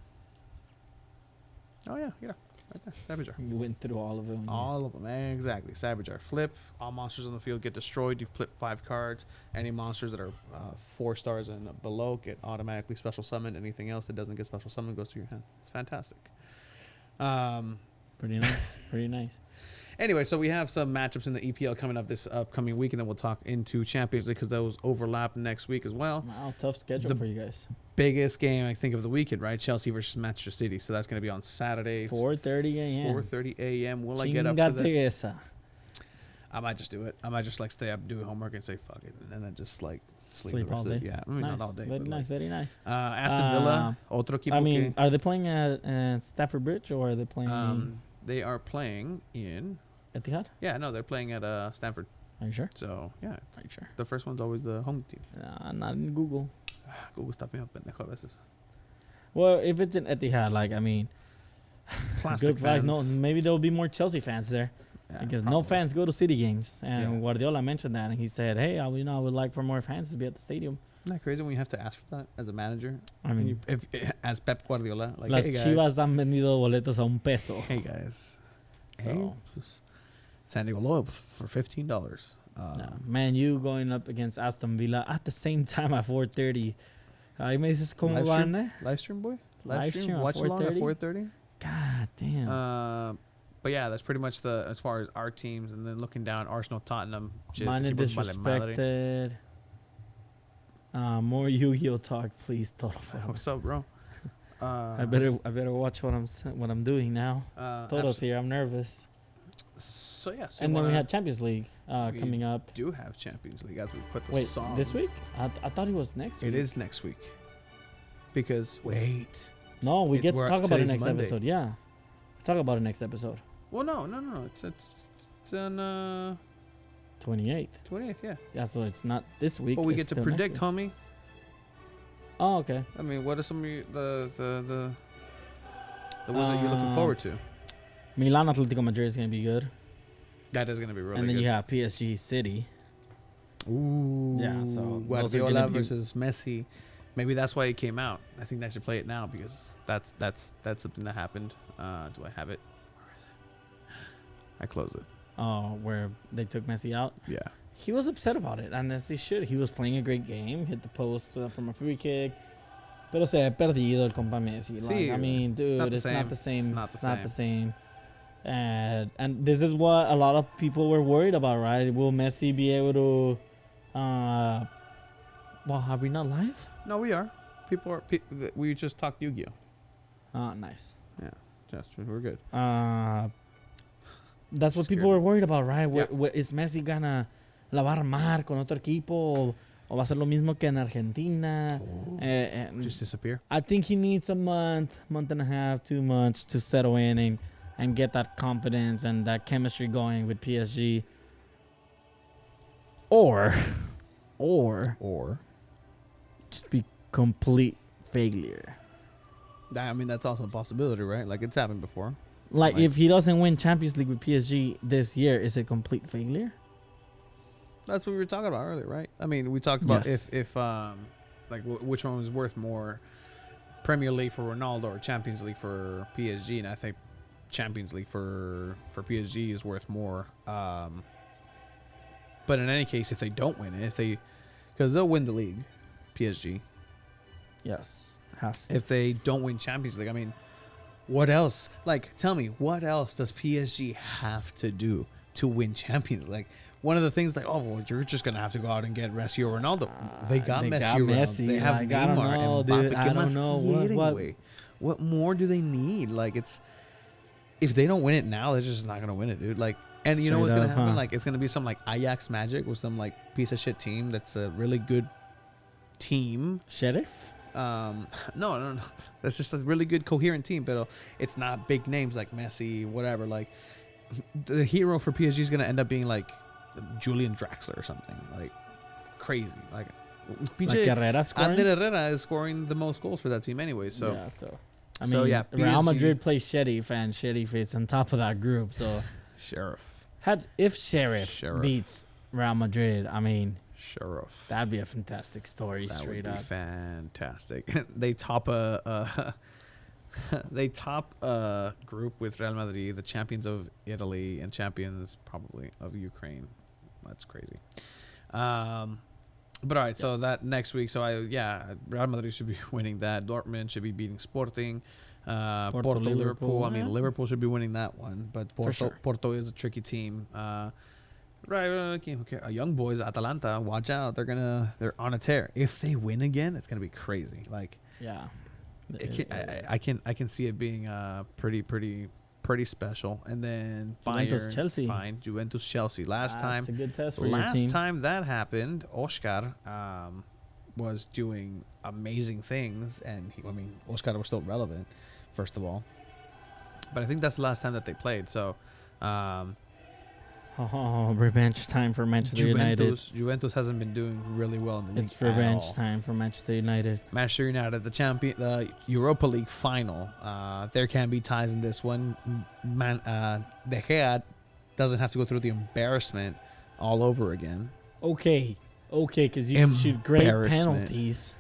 Oh yeah, right there, Cyberjar. You went through all of them. All of them, exactly. Cyberjar. Flip. All monsters on the field get destroyed. You flip 5 cards. Any monsters that are 4 stars and below get automatically special summoned. Anything else that doesn't get special summoned goes to your hand. It's fantastic. Pretty nice. Pretty nice. Anyway, so we have some matchups in the EPL coming up this upcoming week, and then we'll talk into Champions League because those overlap next week as well. Wow, tough schedule for you guys. Biggest game, I think, of the weekend, right? Chelsea versus Manchester City. So that's going to be on Saturday. 4:30 a.m. 4:30 a.m. Will I get up for that? Esa. I might just do it. I might just stay up, do homework, and say fuck it, and then just sleep the all rest of day. it. Yeah, I mean, Nice. not all day. Very but nice. Very nice. Aston Villa, otro equipo. I mean, are they playing at Stafford Bridge or are they playing they are playing in. Etihad? Yeah, no, they're playing at Stanford. Are you sure? So yeah, Are you sure? the first one's always the home team. Not in Google. Google stop me up, pendejo a veces. Well, if it's in Etihad, Plastic good fact. fans. No, maybe there will be more Chelsea fans there Yeah, because no probably. fans go to City games. And Yeah. Guardiola mentioned that, and he said, "Hey, I would like for more fans to be at the stadium." Isn't that crazy when you have to ask for that as a manager? I mean, As Pep Guardiola, like, las hey guys, Chivas han vendido boletos a $1. hey guys, So, hey, San Diego Loeb for $15. Man, you going up against Aston Villa at the same time at 4:30. Ahí me dices cómo Live van, stream? Live stream, boy. Live stream at Watch along at 4:30? 4:30. God damn. But yeah, that's pretty much as far as our teams, and then looking down, Arsenal, Tottenham. Mine is disrespected. More Yu-Gi-Oh talk, please. Total. What's up, bro? I better watch what I'm doing now. Toto's here. I'm nervous. So yeah, so And then we had Champions League we coming up. do have Champions League as we put the Wait, song. this week? I thought it was next week. It is next week. Because wait. No, we get to we're- talk about it today's next Monday. episode. Yeah, talk about it next episode. Well, no. It's on 28th. 28th, yeah. Yeah, so it's not this week. But we it's get to still next predict, week. homie. Oh, okay. I mean, what are some of the ones that you're looking forward to? Milan Atletico Madrid is gonna be good, That is going to be really and then good. you have PSG City. Ooh. Yeah, so those are Guardiola gonna be- versus Messi. Maybe that's why it came out. I think I should play it now because that's something that happened. Do I have it? Where is it? I closed it. Where they took Messi out. Yeah. He was upset about it, and as he should. He was playing a great game, hit the post from a free kick. Pero se ha perdido el compa Messi. Sí, I mean, dude, not the it's same. not the same. It's not the same. And this is what a lot of people were worried about, right? Will Messi be able to? Well, are we not live? No, we are. We just talked Yu-Gi-Oh. Oh, nice. Yeah, just we're good. That's what Scared people were me. worried about, right? Yeah. Is Messi gonna la va a armar con otro equipo o va a ser lo mismo que en Argentina? Just disappear. I think he needs a month and a half, 2 months to settle in and get that confidence and that chemistry going with PSG. Or just be complete failure. I mean, that's also a possibility, right? Like, it's happened before. Like, Like- if he doesn't win Champions League with PSG this year, is it complete failure? That's what we were talking about earlier, right? I mean, we talked about Yes. if which one was worth more, Premier League for Ronaldo or Champions League for PSG, and I think Champions League for PSG is worth more. But in any case, if they don't win it, because they'll win the league, PSG. Yes. Has to. If they don't win Champions League, I mean, what else? Like, tell me, what else does PSG have to do to win Champions League? One of the things, like, oh, well, you're just going to have to go out and get Messi or Ronaldo. They got Messi or Ronaldo. They have like, Neymar I don't know, and dude. Mbappe. I don't know. What more do they need? Like, it's... If they don't win it now, they're just not going to win it, dude. Like, and you know what's Straight going to up, happen? huh? Like, it's going to be some, like, Ajax magic with some, like, piece of shit team that's a really good team. Sheriff? No. That's just a really good coherent team, but it's not big names like Messi, whatever. Like, the hero for PSG is gonna end up being like Julian Draxler or something. Like, crazy. Like Herrera scoring? Ander Herrera is scoring the most goals for that team anyway. So yeah, so I mean, So, yeah, Real PSG Madrid plays Sheriff, and Sheriff is on top of that group. So Sheriff. if Sheriff beats Real Madrid, I mean, Sheriff. that'd be a fantastic story. That Straight would be up. fantastic. They top a group with Real Madrid, the champions of Italy, and champions probably of Ukraine. That's crazy. But all right, so that next week, Real Madrid should be winning that. Dortmund should be beating Sporting. Porto, Liverpool. I mean, Liverpool should be winning that one, but Porto is a tricky team. Right, okay. Young boys, Atalanta, watch out. They're on a tear. If they win again, it's gonna be crazy. Like, Yeah. I can see it being pretty special. And then Juventus, Bayern, Chelsea. fine. Juventus, Chelsea. Last That's a good test for your team. time that happened, Oscar was doing amazing things, and Oscar was still relevant, first of all. But I think that's the last time that they played. So, revenge time for Manchester United. Juventus hasn't been doing really well in the league. It's revenge time for Manchester United. Manchester United, the Europa League final. There can be ties in this one. De Gea doesn't have to go through the embarrassment all over again. Okay, because you shoot great Embarrassment. penalties.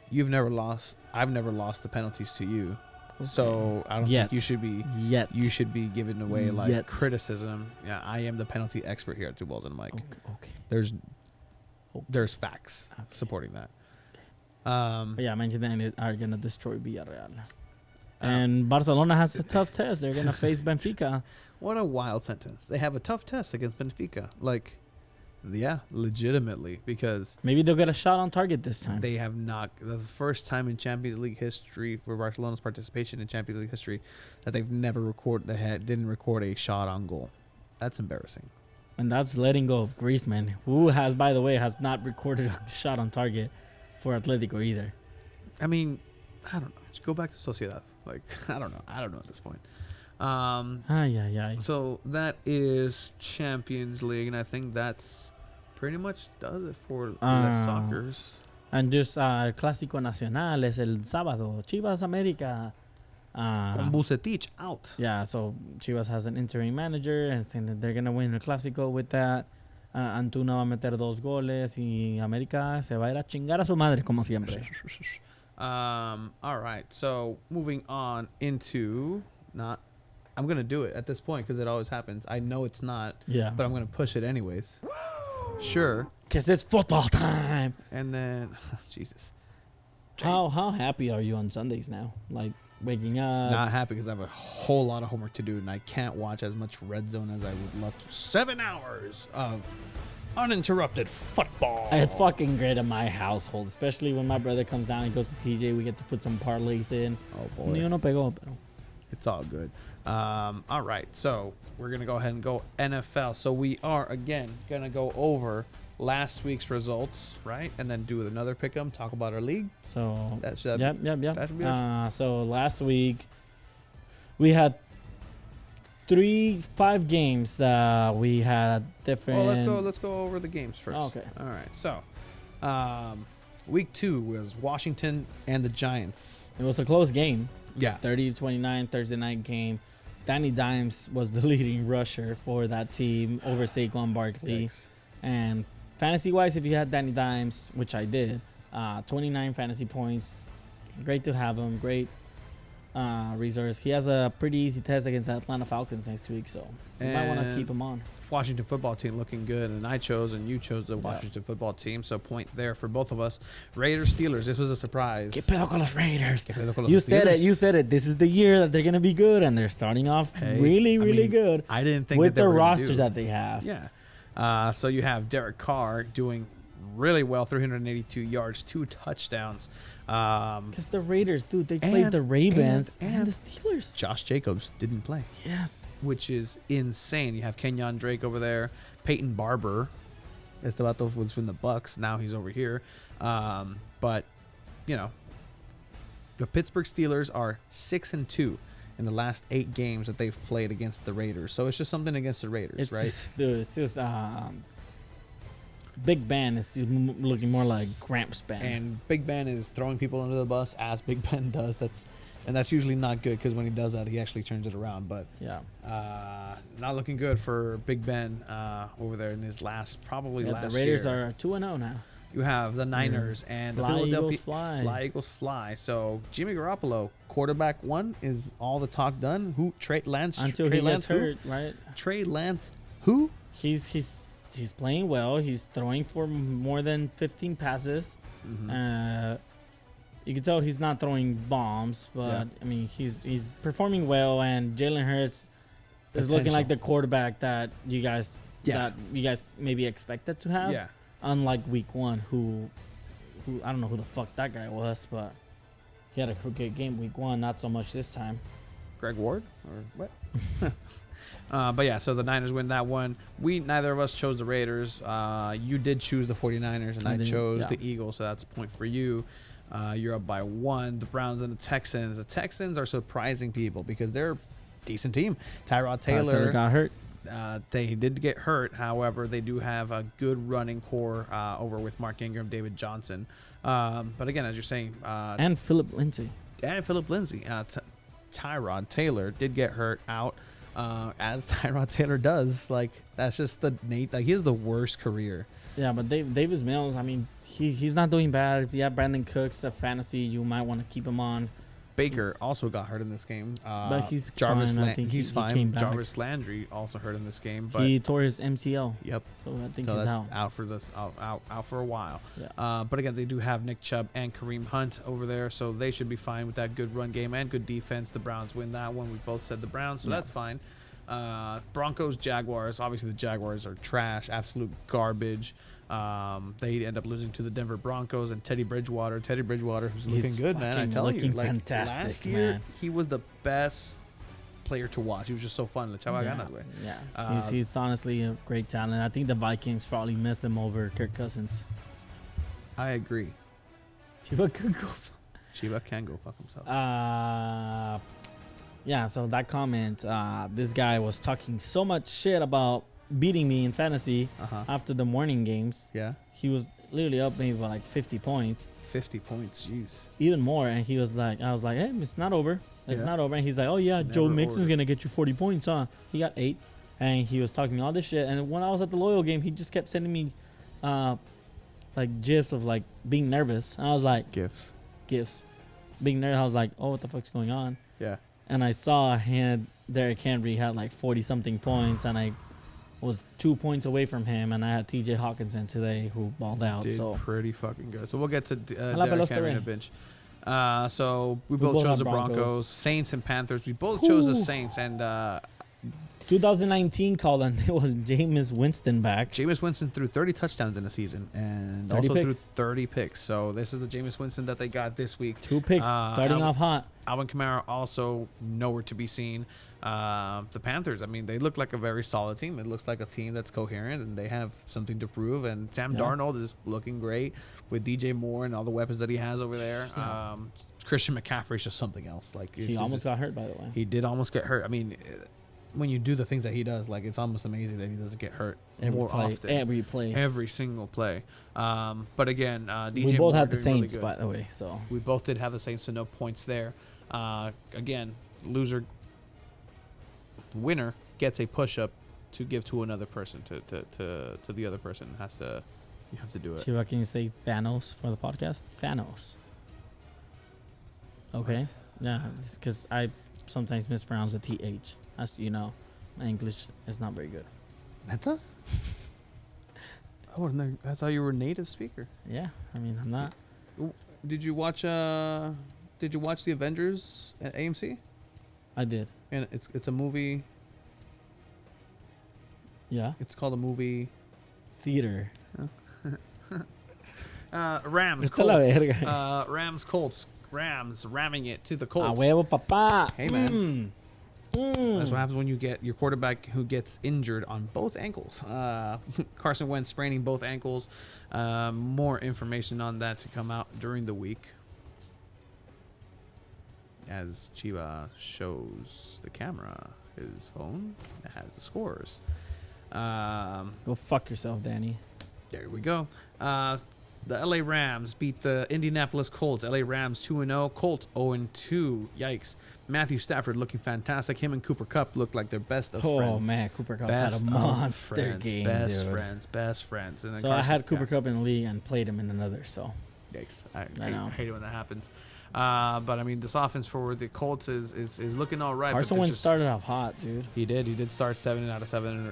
You've never lost. I've never lost the penalties to you. Okay. So I don't think you should be. Yet. You should be giving away like Yet. criticism. Yeah, I am the penalty expert here at Two Balls and a Mic. Okay. There's facts supporting that. But yeah, Manchester United are gonna destroy Villarreal. And Barcelona has a tough test. They're gonna face Benfica. What a wild sentence. They have a tough test against Benfica. Like, yeah, legitimately, because Maybe they'll get a shot on target this time. they have not. The first time in Champions League history for Barcelona's participation in Champions League history that they've never didn't record a shot on goal. That's embarrassing. And that's letting go of Griezmann, who by the way, has not recorded a shot on target for Atletico either. I mean, I don't know. Just go back to Sociedad. Like, I don't know at this point. So that is Champions League, and I think that's pretty much does it for Soccer's. And just Clásico Nacional es el sábado. Chivas América. Con Vucetich out. Yeah, so Chivas has an interim manager, and they're going to win the Clásico with that. Antuna va a meter 2 goles, y América se va a ir a chingar a su madre, como siempre. All right, so moving on into I'm going to do it at this point because it always happens. I know it's not, but I'm going to push it anyways. Sure. Because it's football time. And then, Jesus. How happy are you on Sundays now? Like, waking up? Not happy because I have a whole lot of homework to do, and I can't watch as much Red Zone as I would love to. 7 hours of uninterrupted football. It's fucking great in my household, especially when my brother comes down and goes to TJ. We get to put some parlays in. Oh, boy. Ni uno pegó, pero. It's all good. All right, so we're going to go ahead and go NFL. So we are, again, going to go over last week's results, right? And then do another pick'em, talk about our league. So, Yep. That should be so last week, we had 5 games that we had different. Well, let's go over the games first. Okay. All right, so week 2 was Washington and the Giants. It was a close game. Yeah. 30-29 Thursday night game. Danny Dimes was the leading rusher for that team over Saquon Barkley. Yikes. And fantasy-wise, if you had Danny Dimes, which I did, 29 fantasy points. Great to have him. Great resource. He has a pretty easy test against the Atlanta Falcons next week, so you might want to keep him on. Washington football team looking good, and I chose and you chose the Washington football team, so point there for both of us. Raiders Steelers, this was a surprise. ¿Qué pedo con los Raiders? ¿Qué pedo con los You Steelers? said it. This is the year that they're going to be good, and they're starting off really good. I didn't think with that they the were gonna roster do. that they have. Yeah. So you have Derek Carr doing really well, 382 yards, 2 touchdowns. Because the Raiders, dude, they played the Ravens and the Steelers. Josh Jacobs didn't play. Yes. Which is insane. You have Kenyon Drake over there. Peyton Barber. Este vato was from the Bucks. Now he's over here. But, you know, the Pittsburgh Steelers are 6-2 in the last 8 games that they've played against the Raiders. So it's just something against the Raiders, right? It's just Big Ben is looking more like Gramps Ben. And Big Ben is throwing people under the bus as Big Ben does. That's usually not good because when he does that, he actually turns it around. But yeah, not looking good for Big Ben over there in his last the year. Raiders are 2-0 now. You have the Niners and Fly, the Philadelphia Eagles, fly. Fly Eagles fly. So Jimmy Garoppolo, quarterback one, is all the talk done. Who? Trey Lance? Until Trey he Lance, gets hurt, right? Trey Lance, who? He's playing well. He's throwing for more than 15 passes. Mm-hmm. You can tell he's not throwing bombs, but Yeah. I mean he's performing well. And Jalen Hurts is looking like the quarterback that you guys maybe expected to have. Yeah. Unlike Week 1, who I don't know who the fuck that guy was, but he had a good game Week 1. Not so much this time. Greg Ward or what? But yeah, so the Niners win that one. Neither of us chose the Raiders. You did choose the 49ers, and I chose the Eagles, so that's a point for you. You're up by 1. The Browns and the Texans. The Texans are surprising people because they're a decent team. Tyrod Taylor got hurt. They did get hurt. However, they do have a good running core over with Mark Ingram, David Johnson. But again, as you're saying, And Philip Lindsay. Tyrod Taylor did get hurt out, as Tyrod Taylor does. Like, that's just he has the worst career. Yeah, but Davis Mills, I mean, he's not doing bad. If you have Brandon Cooks at fantasy, you might want to keep him on. Baker also got hurt in this game. But he's Jarvis fine. I think he's he fine. came back. Jarvis Landry also hurt in this game. But He tore his MCL. Yep. So I think So he's that's out. out for a while. Yeah. But again, they do have Nick Chubb and Kareem Hunt over there, so they should be fine with that good run game and good defense. The Browns win that one. We both said the Browns, so that's fine. Broncos, Jaguars. Obviously, the Jaguars are trash, absolute garbage. They end up losing to the Denver Broncos and Teddy Bridgewater. Who's looking good, man. I tell you, like, fantastic, last year man. he was the best player to watch. He was just so fun. Yeah. He's honestly a great talent. I think the Vikings probably miss him over Kirk Cousins. I agree. Chiba can go. Chiba can go fuck himself. Yeah. So that comment, this guy was talking so much shit about beating me in fantasy after the morning games. Yeah. He was literally up maybe by like 50 points. 50 points, jeez. Even more. And he was like, I was like, hey, it's not over. It's not over. And he's like, oh yeah, It's Joe never Mixon's over. gonna get you 40 points, huh? He got 8. And he was talking all this shit. And when I was at the Loyal game, he just kept sending me like gifs of like being nervous. And I was like, Gifts. being nervous. I was like, oh, what the fuck's going on? Yeah. And I saw Derrick Henry had like 40 something points, and I was 2 points away from him, and I had TJ Hawkinson today who balled out. Did So pretty fucking good. So we'll get to la Derrick pelosta Henry in a re. bench. So we both both chose have the Broncos. Broncos. Saints and Panthers. We both chose the Whew. Saints, and 2019 called, and it was Jameis Winston back. Jameis Winston threw 30 touchdowns in a season and 30 also threw picks. 30 picks. So this is the Jameis Winston that they got this week. 2 picks, starting off hot. Alvin Kamara also nowhere to be seen. The Panthers, I mean, they look like a very solid team. It looks like a team that's coherent, and they have something to prove. And Sam Darnold is looking great with DJ Moore and all the weapons that he has over there. Yeah. Christian McCaffrey's just something else. Like, He almost got hurt, by the way. He did almost get hurt. I mean, when you do the things that he does, like, it's almost amazing that he doesn't get hurt more often. Every play. Every single play. But again, DJ We both Moore had the doing really Saints, good. by the way. So We both did have the Saints, so no points there. Again, winner gets a push-up to give to another person. To the other person you have to do it. Chiva, can you say Thanos for the podcast? Thanos. Okay. Yeah, because I sometimes mispronounce the TH. As you know, my English is not very good. Meta? I thought you were a native speaker. Yeah, I mean, I'm not. Did you watch the Avengers at AMC? I did. And it's a movie. Yeah. It's called a movie. Theater. Rams Está la Colts. verga. Rams Colts. Rams ramming it to the A Colts. huevo, papá. Hey, man. That's what happens when you get your quarterback who gets injured on both ankles. Carson Wentz spraining both ankles. More information on that to come out during the week. As Chiba shows the camera, his phone that has the scores. Go fuck yourself, Danny. There we go. The LA Rams beat the Indianapolis Colts. LA Rams 2-0. Colts 0-2. Yikes. Matthew Stafford looking fantastic. Him and Cooper Kupp looked like their best of friends. Oh man, Cooper Kupp Best had a of monster friends, game, Best dude. friends. And then So I Carson- had Cooper Kupp in the league and played him in another. So Yikes. I know. I hate it when that happens. But I mean, this offense for the Colts is looking all right. Carson but Wentz just- started off hot, dude. He did start 7 out of 7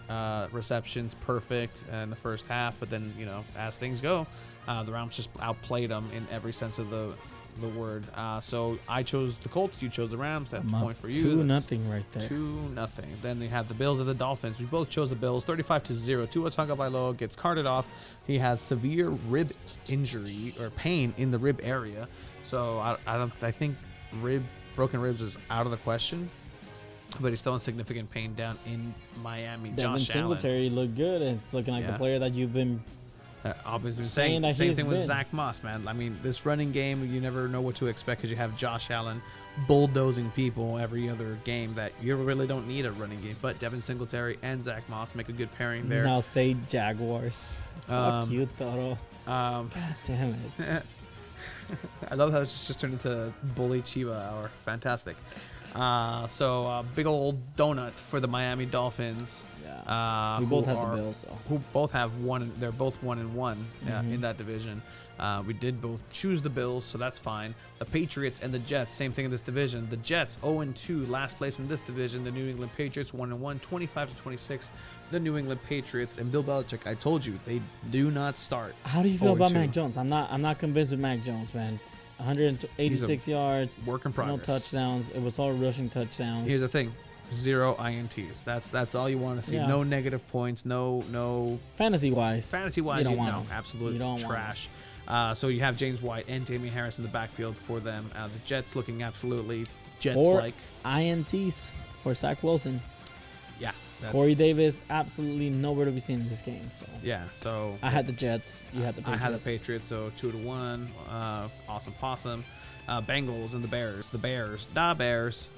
receptions, perfect in the first half. But then, as things go, the Rams just outplayed them in every sense of the word. So I chose the Colts. You chose the Rams. That's a point for you. 2-0 right there. 2-0. Then they have the Bills and the Dolphins. We both chose the Bills. 35-0. Tua Tagovailoa gets carted off. He has severe rib injury or pain in the rib area. So I think broken ribs is out of the question. But he's still in significant pain down in Miami. Devin Josh Allen. Singletary looked good, and it's looking like the Yeah. player that you've been. I've been saying saying that same he's thing with been. Zach Moss, man. I mean, this running game, you never know what to expect because you have Josh Allen bulldozing people every other game that you really don't need a running game. But Devin Singletary and Zach Moss make a good pairing there. Now say Jaguars. Fuck you, Toro. Um, God damn it. I love how it's just turned into Bully Chiba Hour. Fantastic. So big old donut for the Miami Dolphins. Yeah. We both who have are- the Bills, so. Who both have one. They're both 1-1 in that division. We did both choose the Bills, so that's fine. The Patriots and the Jets, same thing in this division. The Jets 0-2, last place in this division. The New England Patriots 1-1, 25-26. The New England Patriots and Bill Belichick. I told you they do not start. How do you feel about 0-2. Mac Jones? I'm not convinced with Mac Jones, man. 186 yards, Work in no progress. touchdowns. It was all rushing touchdowns. Here's the thing. 0 INTs. That's all you want to see. Yeah. No negative points. No Fantasy wise, fantasy wise. you don't want no, him. absolute You don't want trash. So you have James White and Damian Harris in the backfield for them. The Jets looking absolutely Jets-like. INTs for Zach Wilson. Yeah. Corey Davis, absolutely nowhere to be seen in this game. So Yeah. So I had the Jets. You had the I Patriots. had the Patriots. So 2-1. Awesome possum. Bengals and the Bears,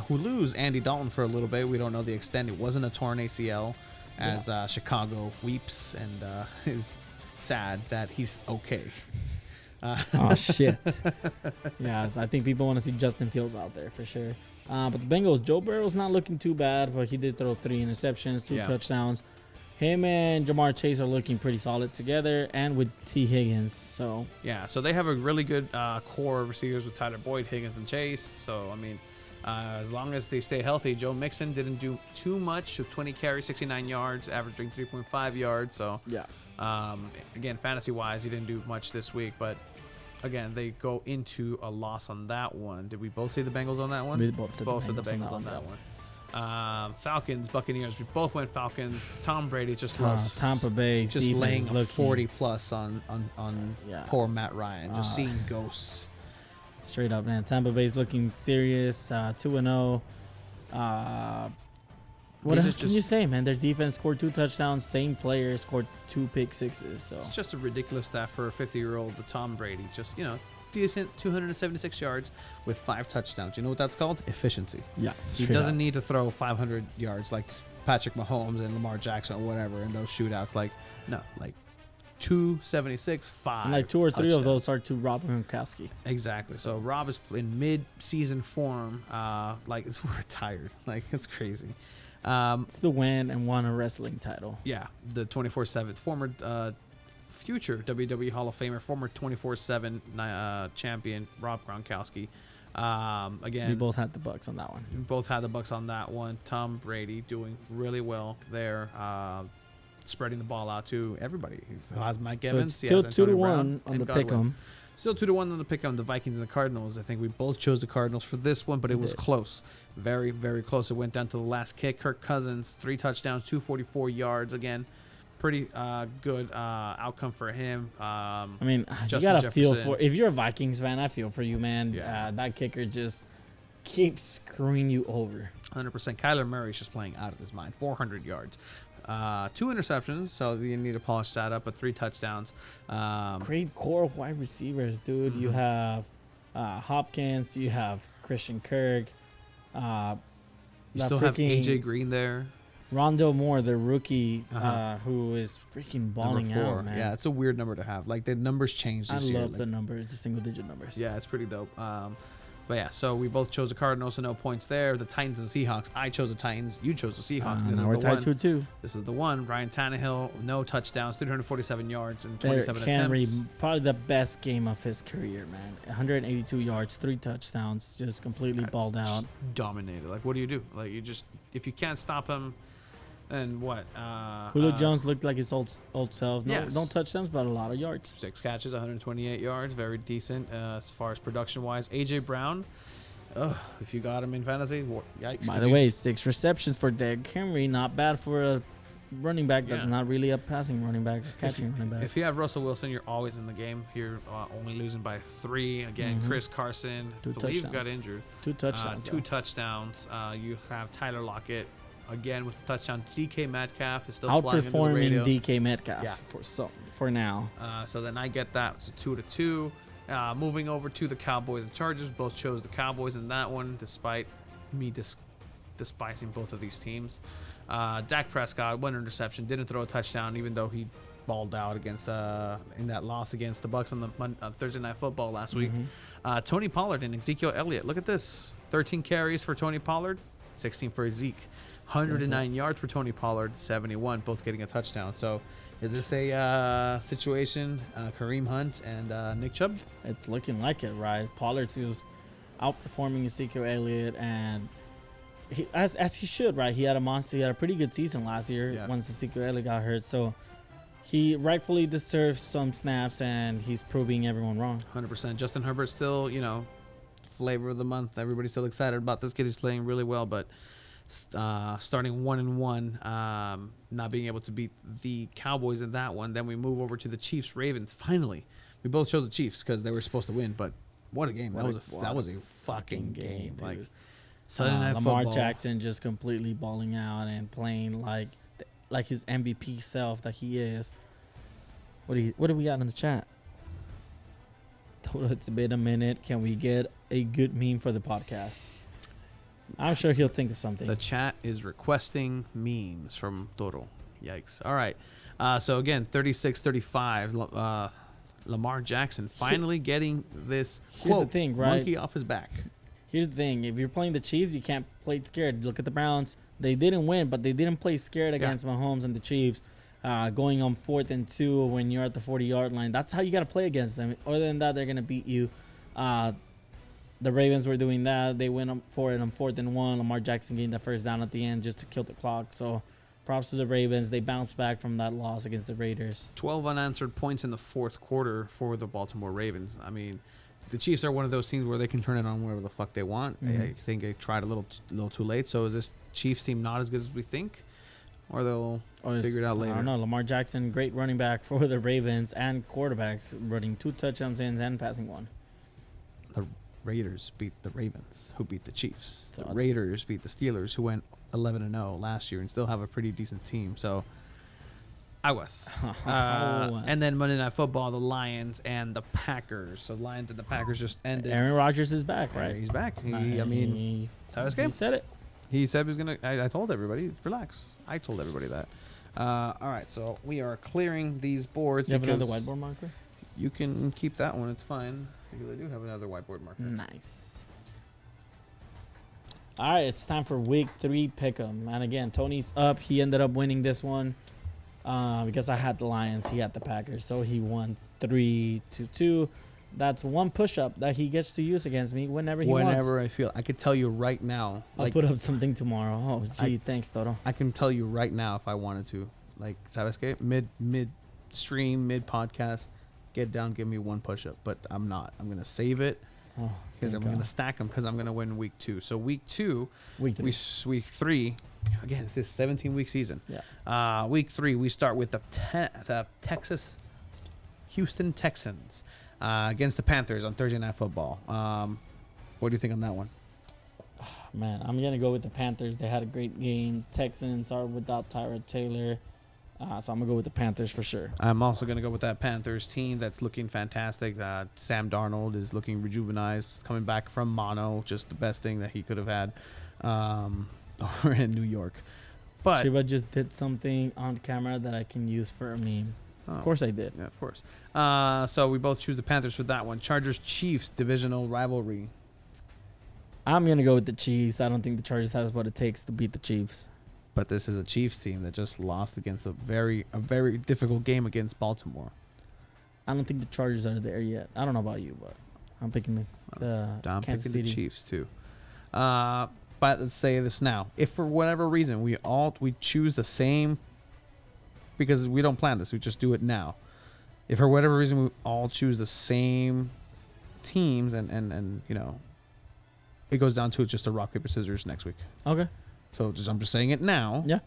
who lose Andy Dalton for a little bit. We don't know the extent. It wasn't a torn ACL, as Chicago weeps and is sad that he's okay. Oh shit. Yeah, I think people want to see Justin Fields out there for sure. But the Bengals, Joe Burrow's not looking too bad, but he did throw 3 interceptions, 2 touchdowns. Him and Jamar Chase are looking pretty solid together, and with T. Higgins. So Yeah, so they have a really good core of receivers with Tyler Boyd, Higgins, and Chase. So, I mean, as long as they stay healthy, Joe Mixon didn't do too much. 20 carries, 69 yards, averaging 3.5 yards. So, yeah, again, fantasy-wise, he didn't do much this week. But, again, they go into a loss on that one. Did we both say the Bengals on that one? we both said Both said the Bengals on that one. Falcons, Buccaneers. We both went Falcons. Tom Brady just lost. Tampa Bay Just defense laying a looking 40 plus on Yeah. poor Matt Ryan. Just seeing ghosts. straight up, man. Tampa Bay's looking serious. 2-0. What These else are can you say, man? Their defense scored 2 touchdowns. Same player scored 2 pick sixes. So It's just a ridiculous stat for a 50-year-old Tom Brady. Just, decent 276 yards with 5 touchdowns. You know what that's called? Efficiency. yeah, He doesn't need to throw 500 yards like Patrick Mahomes and Lamar Jackson or whatever in those shootouts. Like 276, 5. Like 2 or 3 of touchdowns. those are to Rob Gronkowski. Exactly. So Rob is in mid-season form. We're tired. Like, it's crazy. It's the win and won a wrestling title. Yeah, the 24/7 former future WWE Hall of Famer, former 24/7 champion Rob Gronkowski. Again, We both had the Bucks on that one. we both had the Bucks on that one. Tom Brady doing really well there, spreading the ball out to everybody. He has Mike So Evans. it's He still has Antonio 2-1 Brown, on and the Godwin. pick 'em. Still 2-1 on the pick on the Vikings and the Cardinals. I think we both chose the Cardinals for this one, but it We was did. close. Very, very close. It went down to the last kick. Kirk Cousins, 3 touchdowns, 244 yards. Again, pretty good outcome for him. I mean, you Justin gotta feel Jefferson. for. If you're a Vikings fan, I feel for you, man. Yeah. That kicker just keeps screwing you over. 100%. Kyler Murray's just playing out of his mind. 400 yards. 2 interceptions, so you need to polish that up, but 3 touchdowns. Great core of wide receivers, dude. You have Hopkins. You have Christian Kirk. You still have AJ Green there. Rondale Moore, the rookie, Uh-huh. who is freaking Number balling 4. out, man. Yeah, it's a weird number to have. Like the numbers changed I this year. love Like, the numbers, the single-digit numbers. yeah, it's pretty dope. But yeah, so we both chose the Cardinals, so no points there. The Titans and Seahawks. I chose the Titans. You chose the Seahawks. This is now the we're tied one. 2-2. This is the one. Ryan Tannehill, no touchdowns, 347 yards and Derrick 27 Henry, attempts. probably the best game of his career, man. 182 yards, 3 touchdowns, just completely balled out. Just dominated. Like, what do you do? Like, you just if you can't stop him, then what? Julio Jones looked like his old self. No, Yes. no touchdowns, but a lot of yards. 6 catches, 128 yards, very decent as far as production wise. AJ Brown, if you got him in fantasy, yikes. By the way, 6 receptions for Derrick Henry, not bad for a running back that's Yeah. not really a passing running back, a catching running back. If you have Russell Wilson, you're always in the game. You're only losing by 3. Again, Mhm. Chris Carson, I 2 believe, got touchdowns. injured. 2 touchdowns. 2 touchdowns. You have Tyler Lockett again with a touchdown. DK Metcalf is still flying under the Outperforming radio. DK Metcalf Yeah. for now. So then I get that. It's 2-2. Moving over to the Cowboys and Chargers. Both chose the Cowboys in that one, despite me despising both of these teams. Dak Prescott, 1 interception, didn't throw a touchdown, even though he balled out against in that loss against the Bucks on the Thursday Night Football last week. Mhm. Tony Pollard and Ezekiel Elliott. Look at this: 13 carries for Tony Pollard, 16 for Zeke. 109 yards for Tony Pollard, 71, both getting a touchdown. So, is this a situation? Kareem Hunt and Nick Chubb? It's looking like it, right? Pollard's is outperforming Ezekiel Elliott, and as he should, right? He had a pretty good season last year. Yeah. Once Ezekiel Elliott got hurt, so he rightfully deserves some snaps, and he's proving everyone wrong. 100%. Justin Herbert still, flavor of the month. Everybody's still excited about this kid. He's playing really well, but starting 1-1, not being able to beat the Cowboys in that one. Then we move over to the Chiefs Ravens. Finally, we both chose the Chiefs because they were supposed to win. But what a game! That was a fucking game. dude. Like Sunday Night Lamar Football. Jackson just completely balling out and playing like his MVP self that he is. What do we got in the chat? It's been a minute. Can we get a good meme for the podcast? I'm sure he'll think of something. The chat is requesting memes from Toro. Yikes. All right. So again, 36-35. Lamar Jackson finally getting this Here's the thing, right? monkey off his back. Here's the thing. If you're playing the Chiefs, you can't play scared. Look at the Browns. They didn't win, but they didn't play scared against Mahomes and the Chiefs. Going on 4th and 2 when you're at the 40-yard line. That's how you got to play against them. Other than that, they're going to beat you. The Ravens were doing that. They went for it on 4th and 1. Lamar Jackson gained the first down at the end just to kill the clock. So props to the Ravens. They bounced back from that loss against the Raiders. 12 unanswered points in the 4th quarter for the Baltimore Ravens. I mean, the Chiefs are one of those teams where they can turn it on wherever the fuck they want. Mhm. I think they tried a little too late. So is this Chiefs team not as good as we think? Or they'll figure it out later? I don't know. Lamar Jackson, great running back for the Ravens and quarterbacks, running 2 touchdowns in and passing 1. The Raiders beat the Ravens, who beat the Chiefs. So The Raiders beat the Steelers, who went 11-0 last year and still have a pretty decent team. So, aguas. Aguas. And then Monday Night Football, the Lions and the Packers. So, the Lions and the Packers just ended. Aaron Rodgers is back, Yeah, right? He's back. He Travis game. said it. He said he was going to. I told everybody, relax. I told everybody that. All right, so we are clearing these boards. You have because another whiteboard marker? You can keep that one. It's fine. Because I do have another whiteboard marker. Nice. All right, it's time for week 3 pick'em. And again, Tony's up. He ended up winning this one because I had the Lions. He had the Packers. So he won 3-2. That's 1 push-up that he gets to use against me whenever he wants. Whenever I feel. I could tell you right now. I'll put up something tomorrow. Oh, gee, thanks, Toto. I can tell you right now if I wanted to. Like, ¿sabes qué? Mid-stream, mid-podcast, get down, give me 1 push-up. But I'm not. I'm going to save it Oh, because I'm going to stack them because I'm going to win week 2. So week 2, week 3. week 3, again, it's this 17-week season. Yeah. Week 3, we start with the Houston Texans against the Panthers on Thursday Night Football. What do you think on that one? Man, I'm going to go with the Panthers. They had a great game. Texans are without Tyrod Taylor. So I'm going to go with the Panthers for sure. I'm also going to go with that Panthers team that's looking fantastic. Sam Darnold is looking rejuvenized, coming back from mono, just the best thing that he could have had over in New York. But Shiva just did something on camera that I can use for a meme. Of course I did. Yeah, of course. So we both choose the Panthers for that one. Chargers Chiefs divisional rivalry. I'm going to go with the Chiefs. I don't think the Chargers has what it takes to beat the Chiefs. But this is a Chiefs team that just lost against a very difficult game against Baltimore. I don't think the Chargers are there yet. I don't know about you, but I'm picking the I'm Kansas picking City. the Chiefs too. But let's say this now. If for whatever reason we choose the same, because we don't plan this, we just do it now. If for whatever reason we all choose the same teams and you know, it goes down to just a rock paper scissors next week. Okay. So I'm just saying it now. Yeah.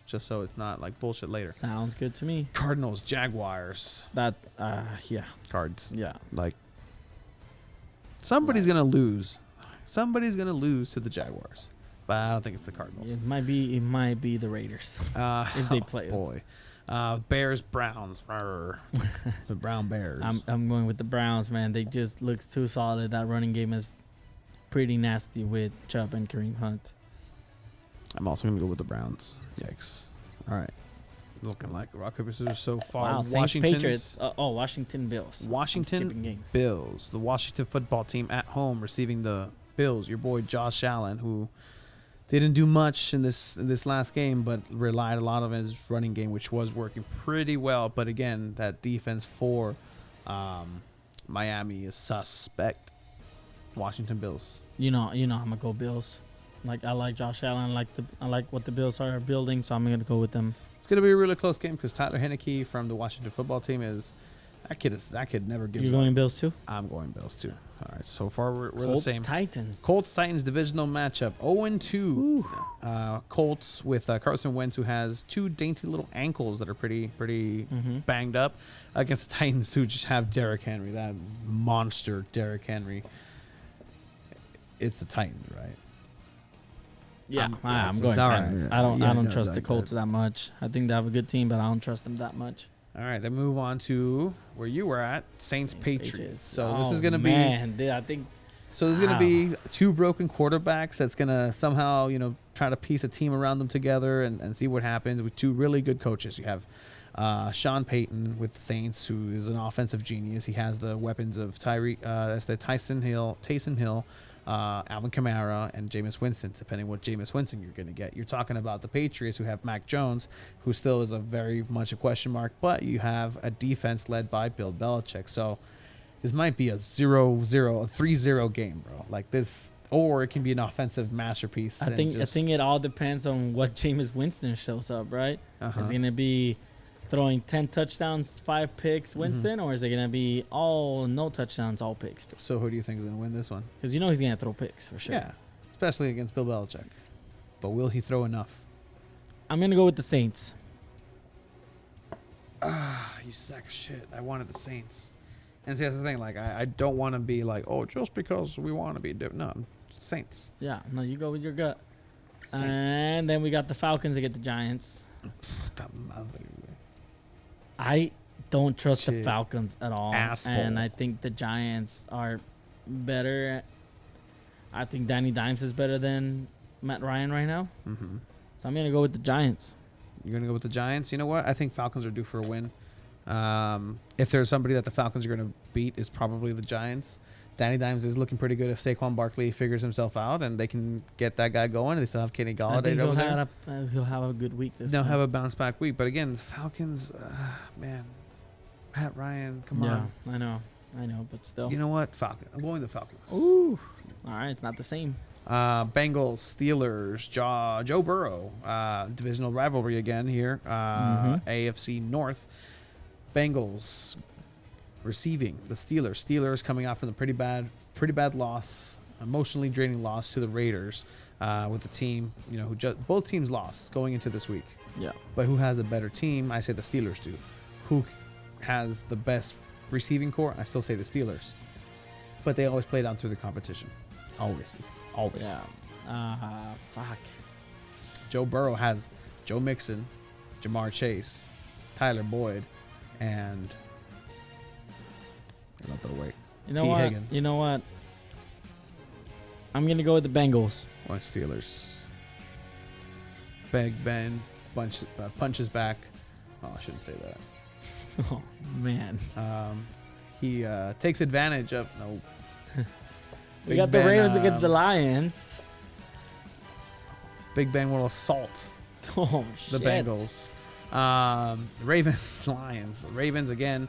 Just so it's not like bullshit later. Sounds good to me. Cardinals Jaguars. That yeah. Cards. Yeah. Like somebody's gonna lose. Somebody's gonna lose to the Jaguars, but I don't think it's the Cardinals. It might be the Raiders if they play. Boy, Bears Browns. The Brown Bears. I'm going with the Browns, man. They just looks too solid. That running game is pretty nasty with Chubb and Kareem Hunt. I'm also gonna go with the Browns. Yikes! All right, looking like rock paper scissors so far. Wow, Saints Patriots. Washington Bills. Washington I'm skipping games. Bills. The Washington football team at home receiving the Bills. Your boy Josh Allen, who didn't do much in this last game, but relied a lot on his running game, which was working pretty well. But again, that defense for Miami is suspect. Washington Bills. You know, I'm gonna go Bills. Like I like Josh Allen. I like what the Bills are building, so I'm gonna go with them. It's gonna be a really close game because Tyler Heineke from the Washington football team that kid never gives You're up. going Bills too? I'm going Bills too. All right, so far we're Colts, the same. Titans. Colts Titans divisional matchup. 0-2. Colts with Carson Wentz, who has two dainty little ankles that are pretty banged up, against the Titans, who just have Derrick Henry, that monster Derrick Henry. It's the Titans, right? Yeah, I'm it's going all Titans. right. I don't Yeah, no, trust the like Colts that much. I think they have a good team, but I don't trust them that much. All right, then move on to where you were at, Saints Patriots. So this is going gonna be. Man, I think. So there's going to be two broken quarterbacks that's going to somehow, try to piece a team around them together and see what happens with two really good coaches. You have Sean Payton with the Saints, who is an offensive genius. He has the weapons of Taysom Hill, Alvin Kamara, and Jameis Winston, depending what Jameis Winston you're going to get. You're talking about the Patriots, who have Mac Jones, who still is a very much a question mark, but you have a defense led by Bill Belichick. So this might be a 3-0 game, bro. Like this, or it can be an offensive masterpiece. I think it all depends on what Jameis Winston shows up, right? Is he gonna be throwing 10 touchdowns, 5 picks, Winston, or is it gonna be no touchdowns, all picks? So who do you think is gonna win this one? Because he's gonna throw picks for sure. Yeah, especially against Bill Belichick. But will he throw enough? I'm gonna go with the Saints. You sack of shit. I wanted the Saints. And see, that's the thing. Like, I don't want to be like, oh, just because we want to be different. No, Saints. Yeah, no, you go with your gut. Saints. And then we got the Falcons against the Giants. I don't trust the Falcons at all. Asshole. And I think the Giants are better. I think Danny Dimes is better than Matt Ryan right now. Mm-hmm. So I'm going to go with the Giants. You're going to go with the Giants? You know what? I think Falcons are due for a win. If there's somebody that the Falcons are going to beat, is probably the Giants. Danny Dimes is looking pretty good if Saquon Barkley figures himself out and they can get that guy going. They still have Kenny Galladay over there. He'll have a good week this They'll week. have a bounce back week. But again, the Falcons, man, Matt Ryan, come on. I know, but still. You know what? Falcons. I'm going the Falcons. Ooh. All right, it's not the same. Bengals, Steelers, Joe Burrow, divisional rivalry again here. AFC North. Bengals receiving the Steelers. Steelers coming out from the pretty bad loss, emotionally draining loss to the Raiders, with the team, who both teams lost going into this week. Yeah. But who has a better team? I say the Steelers do. Who has the best receiving core? I still say the Steelers. But they always play down through the competition. Always. Yeah. Fuck. Joe Burrow has Joe Mixon, Jamar Chase, Tyler Boyd, and not the way. Higgins. You know what? I'm gonna go with the Bengals. Or Steelers. Big Ben punches back. Oh, I shouldn't say that. Oh man. He takes advantage of We Big got the Ben, Ravens against the Lions. Big Ben will assault Oh the shit. Bengals. Ravens, Lions. Ravens again.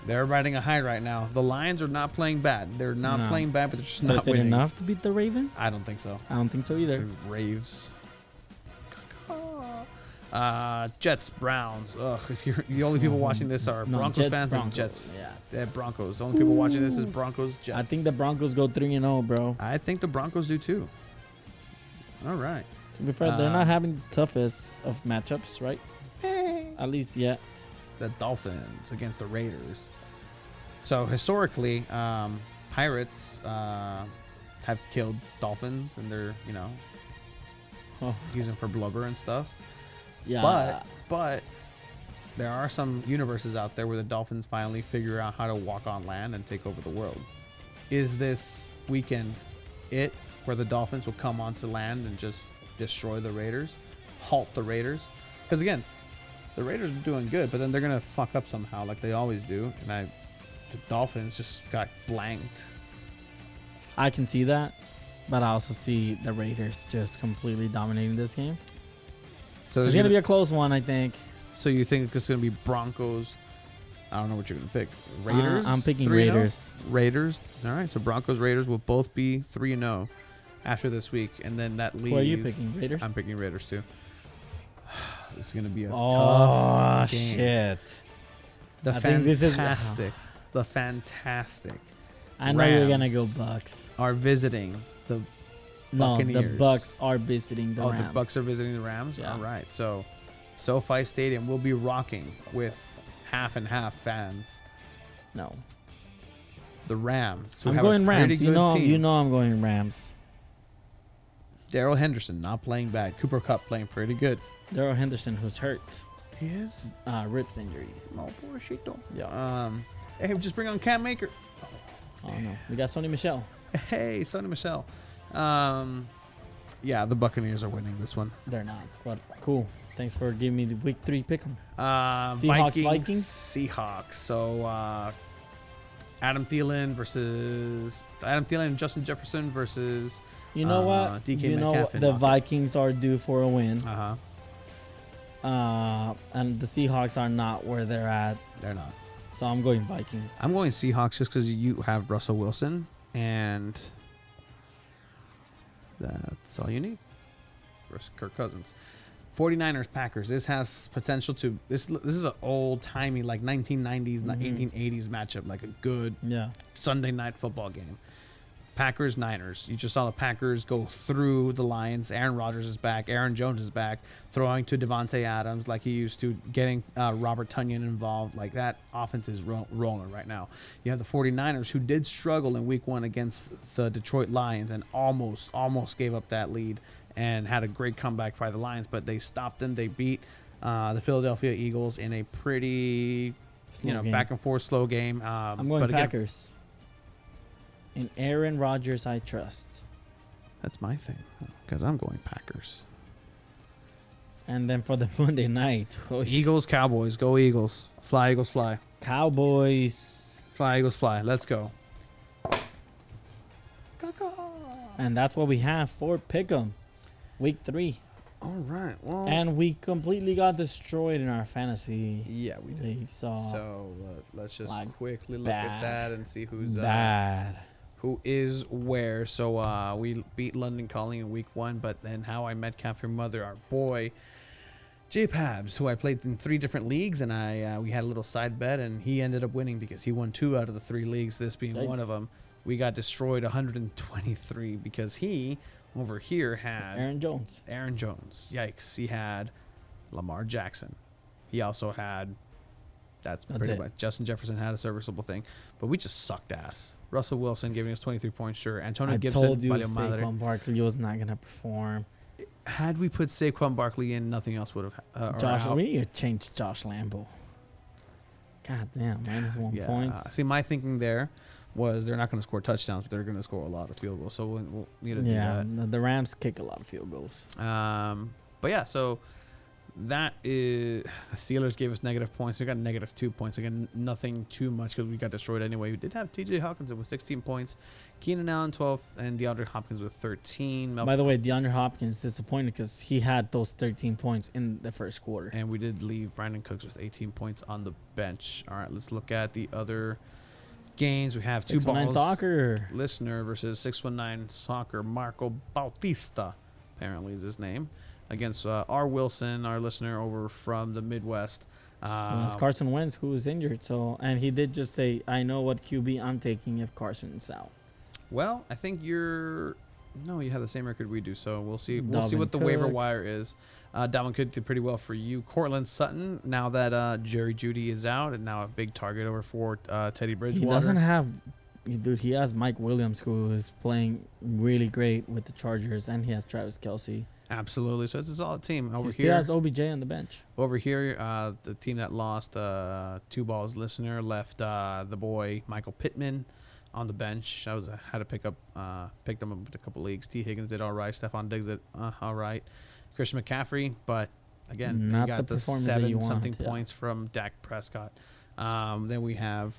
They're riding a high right now. The Lions are not playing bad. They're not playing bad, but they're just But not is it winning. enough to beat the Ravens? I don't think so. I don't think so either. It's Raves. Jets, Browns. Ugh, if you're the only people watching this are No, Broncos Jets, fans and Broncos. Jets. Yeah. Broncos. The only people watching this is Broncos, Jets. I think the Broncos go 3-0, bro. I think the Broncos do too. All right. To be fair, they're not having the toughest of matchups, right? At least yet. The Dolphins against the Raiders. So historically, Pirates have killed Dolphins, and they're using for blubber and stuff. Yeah. But there are some universes out there where the Dolphins finally figure out how to walk on land and take over the world. Is this weekend it, where the Dolphins will come onto land and just destroy the Raiders, halt the Raiders? Because again, the Raiders are doing good, but then they're gonna fuck up somehow, like they always do. And the Dolphins just got blanked. I can see that, but I also see the Raiders just completely dominating this game. So It's there's gonna be a close one, I think. So you think it's gonna be Broncos? I don't know what you're gonna pick. Raiders. I'm picking 3-0? Raiders. Raiders. All right. So Broncos, Raiders will both be 3-0 after this week, and then that leaves. Who are you picking? Raiders. I'm picking Raiders too. This is gonna be a Oh tough game. shit! The I think this is- fantastic, the fantastic I know you're gonna go Rams Bucks. are visiting the. No, the Buccaneers. Bucks are visiting the Rams. The Bucks are visiting the Rams. Yeah. All right. So, SoFi Stadium will be rocking with half and half fans. No, The Rams. Who I'm have going a pretty Rams. You good know, team. I'm going Rams. Daryl Henderson not playing bad. Cooper Kupp playing pretty good. Daryl Henderson, who's hurt, He is. ribs injury. Oh, poor Yeah. Hey, just bring on Cam Maker. Oh no, we got Sony Michelle. Hey, Sonny Michelle. Yeah, the Buccaneers are winning this one. They're not, but cool. Thanks for giving me the week 3 pick 'em. Vikings. Vikings? Seahawks. So, Adam Thielen and Justin Jefferson versus. You know what? DK you know Metcalf and the Hawkins. Vikings are due for a win. Uh-huh. And the Seahawks are not where they're at. They're not. So I'm going Vikings. I'm going Seahawks just because you have Russell Wilson, and that's all you need. Versus Kirk Cousins. 49ers Packers. This has potential to. This is an old timey like 1990s, 1880s matchup, like a good Yeah. Sunday night football game. Packers Niners. You just saw the Packers go through the Lions. Aaron Rodgers is back. Aaron Jones is back, throwing to Devontae Adams like he used to, getting Robert Tonyan involved. Like that offense is rolling right now. You have the 49ers, who did struggle in week 1 against the Detroit Lions and almost gave up that lead and had a great comeback by the Lions, but they stopped them. They beat the Philadelphia Eagles in a pretty Slow game. back and forth slow game. I'm going but again, Packers. In Aaron Rodgers, I trust. that's my thing, because I'm going Packers. And then for the Monday night, Eagles, Cowboys. Go Eagles. Fly, Eagles, fly. Cowboys. Fly, Eagles, fly. Let's go. And that's what we have for Pick'em. Week 3. All right. Well. And we completely got destroyed in our fantasy yeah, we did. league. So Let's just like, quickly look at bad. that and see who's bad. who is where. So we beat London Calling in week 1, but then How I Met Your Mother, our boy J Pabs, who I played in 3 different leagues, and we had a little side bet, and he ended up winning because he won 2 out of the 3 leagues, this being one of them. We got destroyed 123 because he over here had Aaron Jones. Yikes. He had Lamar Jackson. He also had that's pretty it. much. Justin Jefferson had a serviceable thing, but we just sucked ass. Russell Wilson giving us 23 points, sure. Antonio I Gibson, told you valió madre. Saquon Barkley was not going to perform. Had we put Saquon Barkley in, nothing else would have. Josh, we need to change Josh Lambo. God damn, -1 points. See, my thinking there was they're not going to score touchdowns, but they're going to score a lot of field goals. So we'll need to do that. The Rams kick a lot of field goals. But yeah, so that is the Steelers gave us negative points. We got negative 2 points. Again, nothing too much because we got destroyed anyway. We did have TJ Hawkinson with 16 points, Keenan Allen 12, and DeAndre Hopkins with 13. By the way, DeAndre Hopkins disappointed because he had those 13 points in the first quarter. And we did leave Brandon Cooks with 18 points on the bench. All right, let's look at the other games. We have 2 balls. Soccer. Listener versus 619 Soccer. Marco Bautista, apparently is his name, against R. Wilson, our listener over from the Midwest. It's Carson Wentz who is injured. So, and he did just say, I know what QB I'm taking if Carson's out. Well, I think you have the same record we do, so we'll see. We'll see Dalvin what the waiver Cook. wire is. Dalvin Cook did pretty well for you. Cortland Sutton, now that Jerry Jeudy is out, and now a big target over for Teddy Bridgewater. He doesn't have, dude. He has Mike Williams, who is playing really great with the Chargers, and he has Travis Kelce. Absolutely. So it's a solid team over He here. has OBJ on the bench. Over here, the team that lost 2 balls listener left the boy Michael Pittman on the bench. Had to pick them up with a couple leagues. T. Higgins did all right. Stephon Diggs did all right. Christian McCaffrey, but again, Not he got the the performance that you 7-something want, yeah. points from Dak Prescott. Then we have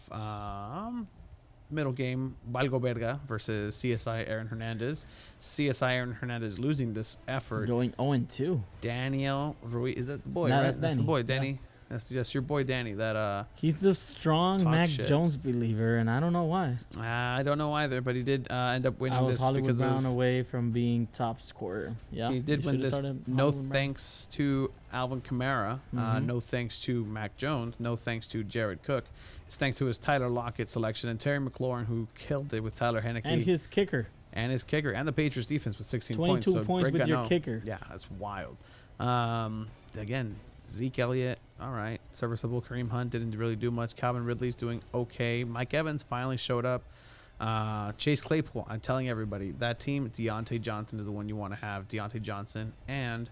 middle game, Valgo Verga versus CSI Aaron Hernandez. CSI Aaron Hernandez losing this effort. Going 0-2. Daniel Ruiz, is that the boy, No, right? that's the Danny. boy, Yeah. Danny. That's your boy, Danny. That He's a strong Talk Mac shit. Jones believer, and I don't know why. I don't know either, but he did end up winning I was this Hollywood because Brown of away from being top scorer. Yeah, he did you win should've this. started No Hollywood Brown. thanks to Alvin Kamara. Mhm. No thanks to Mac Jones. No thanks to Jared Cook. It's thanks to his Tyler Lockett selection and Terry McLaurin, who killed it with Tyler Henneke And his kicker. and his kicker, and the Patriots defense with 16 22 points. So points Greg with your Gano- kicker. Yeah, that's wild. Again, Zeke Elliott, all right. Serviceable. Kareem Hunt didn't really do much. Calvin Ridley's doing okay. Mike Evans finally showed up. Chase Claypool, I'm telling everybody, that team, Deontay Johnson is the one you want to have. Deontay Johnson and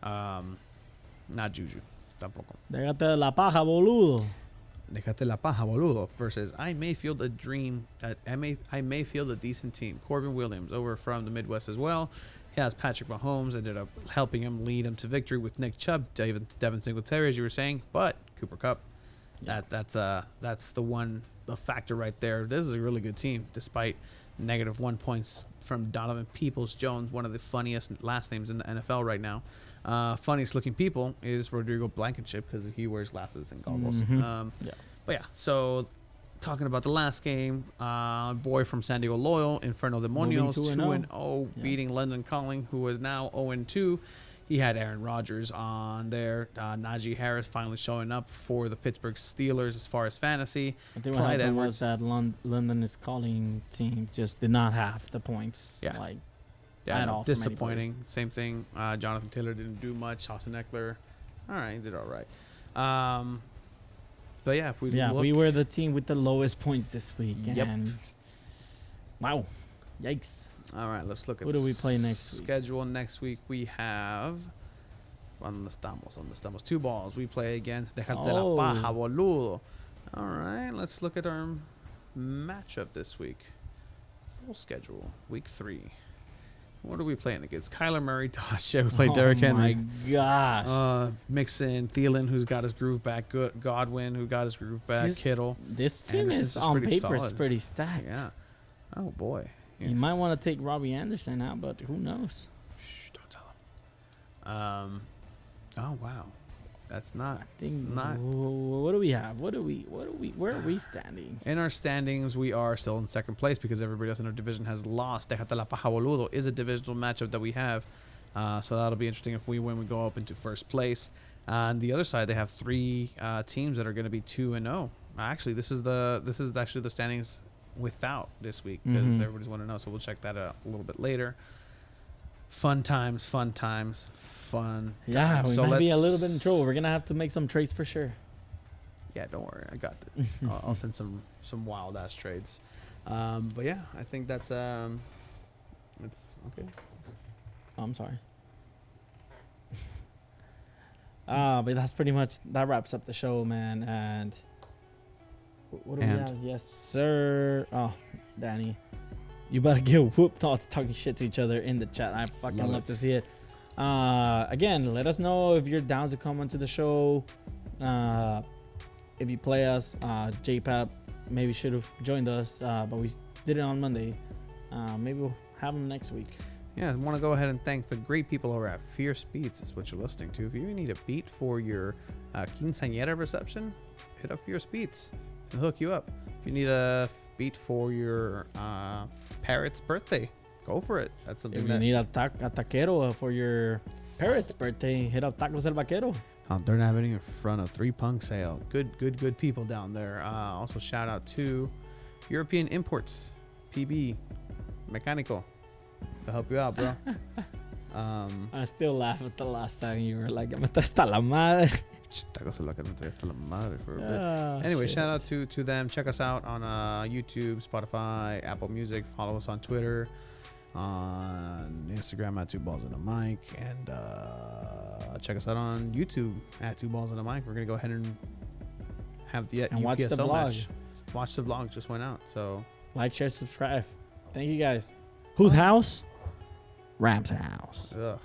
not Juju. Tampoco. Déjate la paja, boludo. Déjate la paja, boludo. Versus I may field a dream. I may field a decent team. Corbin Williams over from the Midwest as well. He has Patrick Mahomes. Ended up helping him lead him to victory with Nick Chubb, Devin Singletary, as you were saying. But Cooper Kupp, Yeah. that's the factor right there. This is a really good team, despite -1 points from Donovan Peoples-Jones, one of the funniest last names in the NFL right now. Funniest looking people is Rodrigo Blankenship because he wears glasses and goggles. Mhm. Yeah. But yeah, so talking about the last game, boy from San Diego Loyal, Inferno Demonios, 2-0, Yeah. beating London Calling, who is now 0-2. He had Aaron Rodgers on there. Najee Harris finally showing up for the Pittsburgh Steelers as far as fantasy. I think what Clyde happened Edwards. was that London is calling team just did not have the points. Yeah. Like, Yeah, at no, all for many disappointing. Same thing. Jonathan Taylor didn't do much. Austin Eckler, all right, did all right. But yeah, if we look, we were the team with the lowest points this week. Yep. And wow. Yikes. all right, let's look at Who do we play next week? schedule. Next week we have ¿Dónde estamos? 2 balls. We play against Déjate la Oh. paja, boludo. All right, let's look at our matchup this week. Full schedule, week 3. What are we playing against? Kyler Murray, Tasha. We play Derrick Henry. Oh my gosh. Mixon, Thielen, who's got his groove back. Godwin, who got his groove back. His- Kittle. This team Anderson's is just on pretty paper is solid. pretty stacked. Yeah. Oh boy. You might want to take Robbie Anderson out, but who knows? Shh, don't tell him. Oh wow. That's not. I It's think. not. What do we have? Where are we standing? In our standings, we are still in second place because everybody else in our division has lost. Déjate la paja, boludo is a divisional matchup that we have. So that'll be interesting if we win. We go up into first place. On the other side, they have 3 teams that are going to be 2-0. Actually, this is actually the standings without this week because Mhm. everybody's 1-0. So we'll check that out a little bit later. Fun times. Yeah, we So might be a little let's- bit in trouble. We're gonna have to make some trades for sure. Yeah, don't worry, I got this. I'll send some wild ass trades. But yeah, I think that's it's okay. Oh, I'm sorry. But that's pretty much that wraps up the show, man. And what do we And- have? Yes, sir. Oh, Danny, you better get whooped off talking shit to each other in the chat. I fucking Love love it. to see it. Again, let us know if you're down to come onto the show. If you play us, JPAP maybe should have joined us, but we did it on Monday. Maybe we'll have him next week. Yeah, I want to go ahead and thank the great people over at Fierce Beats, is what you're listening to. If you need a beat for your quinceañera reception, hit up Fierce Beats and hook you up. If you need a beat for your parrot's birthday, go for it. That's something If you need a taquero for your parrot's birthday, hit up Tacos El Vaquero. They're happening in front of 3 Punk Sale. Good people down there. Also, shout out to European Imports, PB, Mecánico. To help you out, bro. I still laugh at the last time you were like, "Me está hasta la madre." For a bit. Anyway, shout out to them. Check us out on YouTube, Spotify, Apple Music. Follow us on Twitter, on Instagram at 2 Balls in a Mic, and check us out on YouTube at 2 Balls in a Mic. We're gonna go ahead and have the And watch the UPSL vlog. match. Watch the vlog, just went out. So Like, share, subscribe. Thank you guys. Whose house? Ram's house. ugh.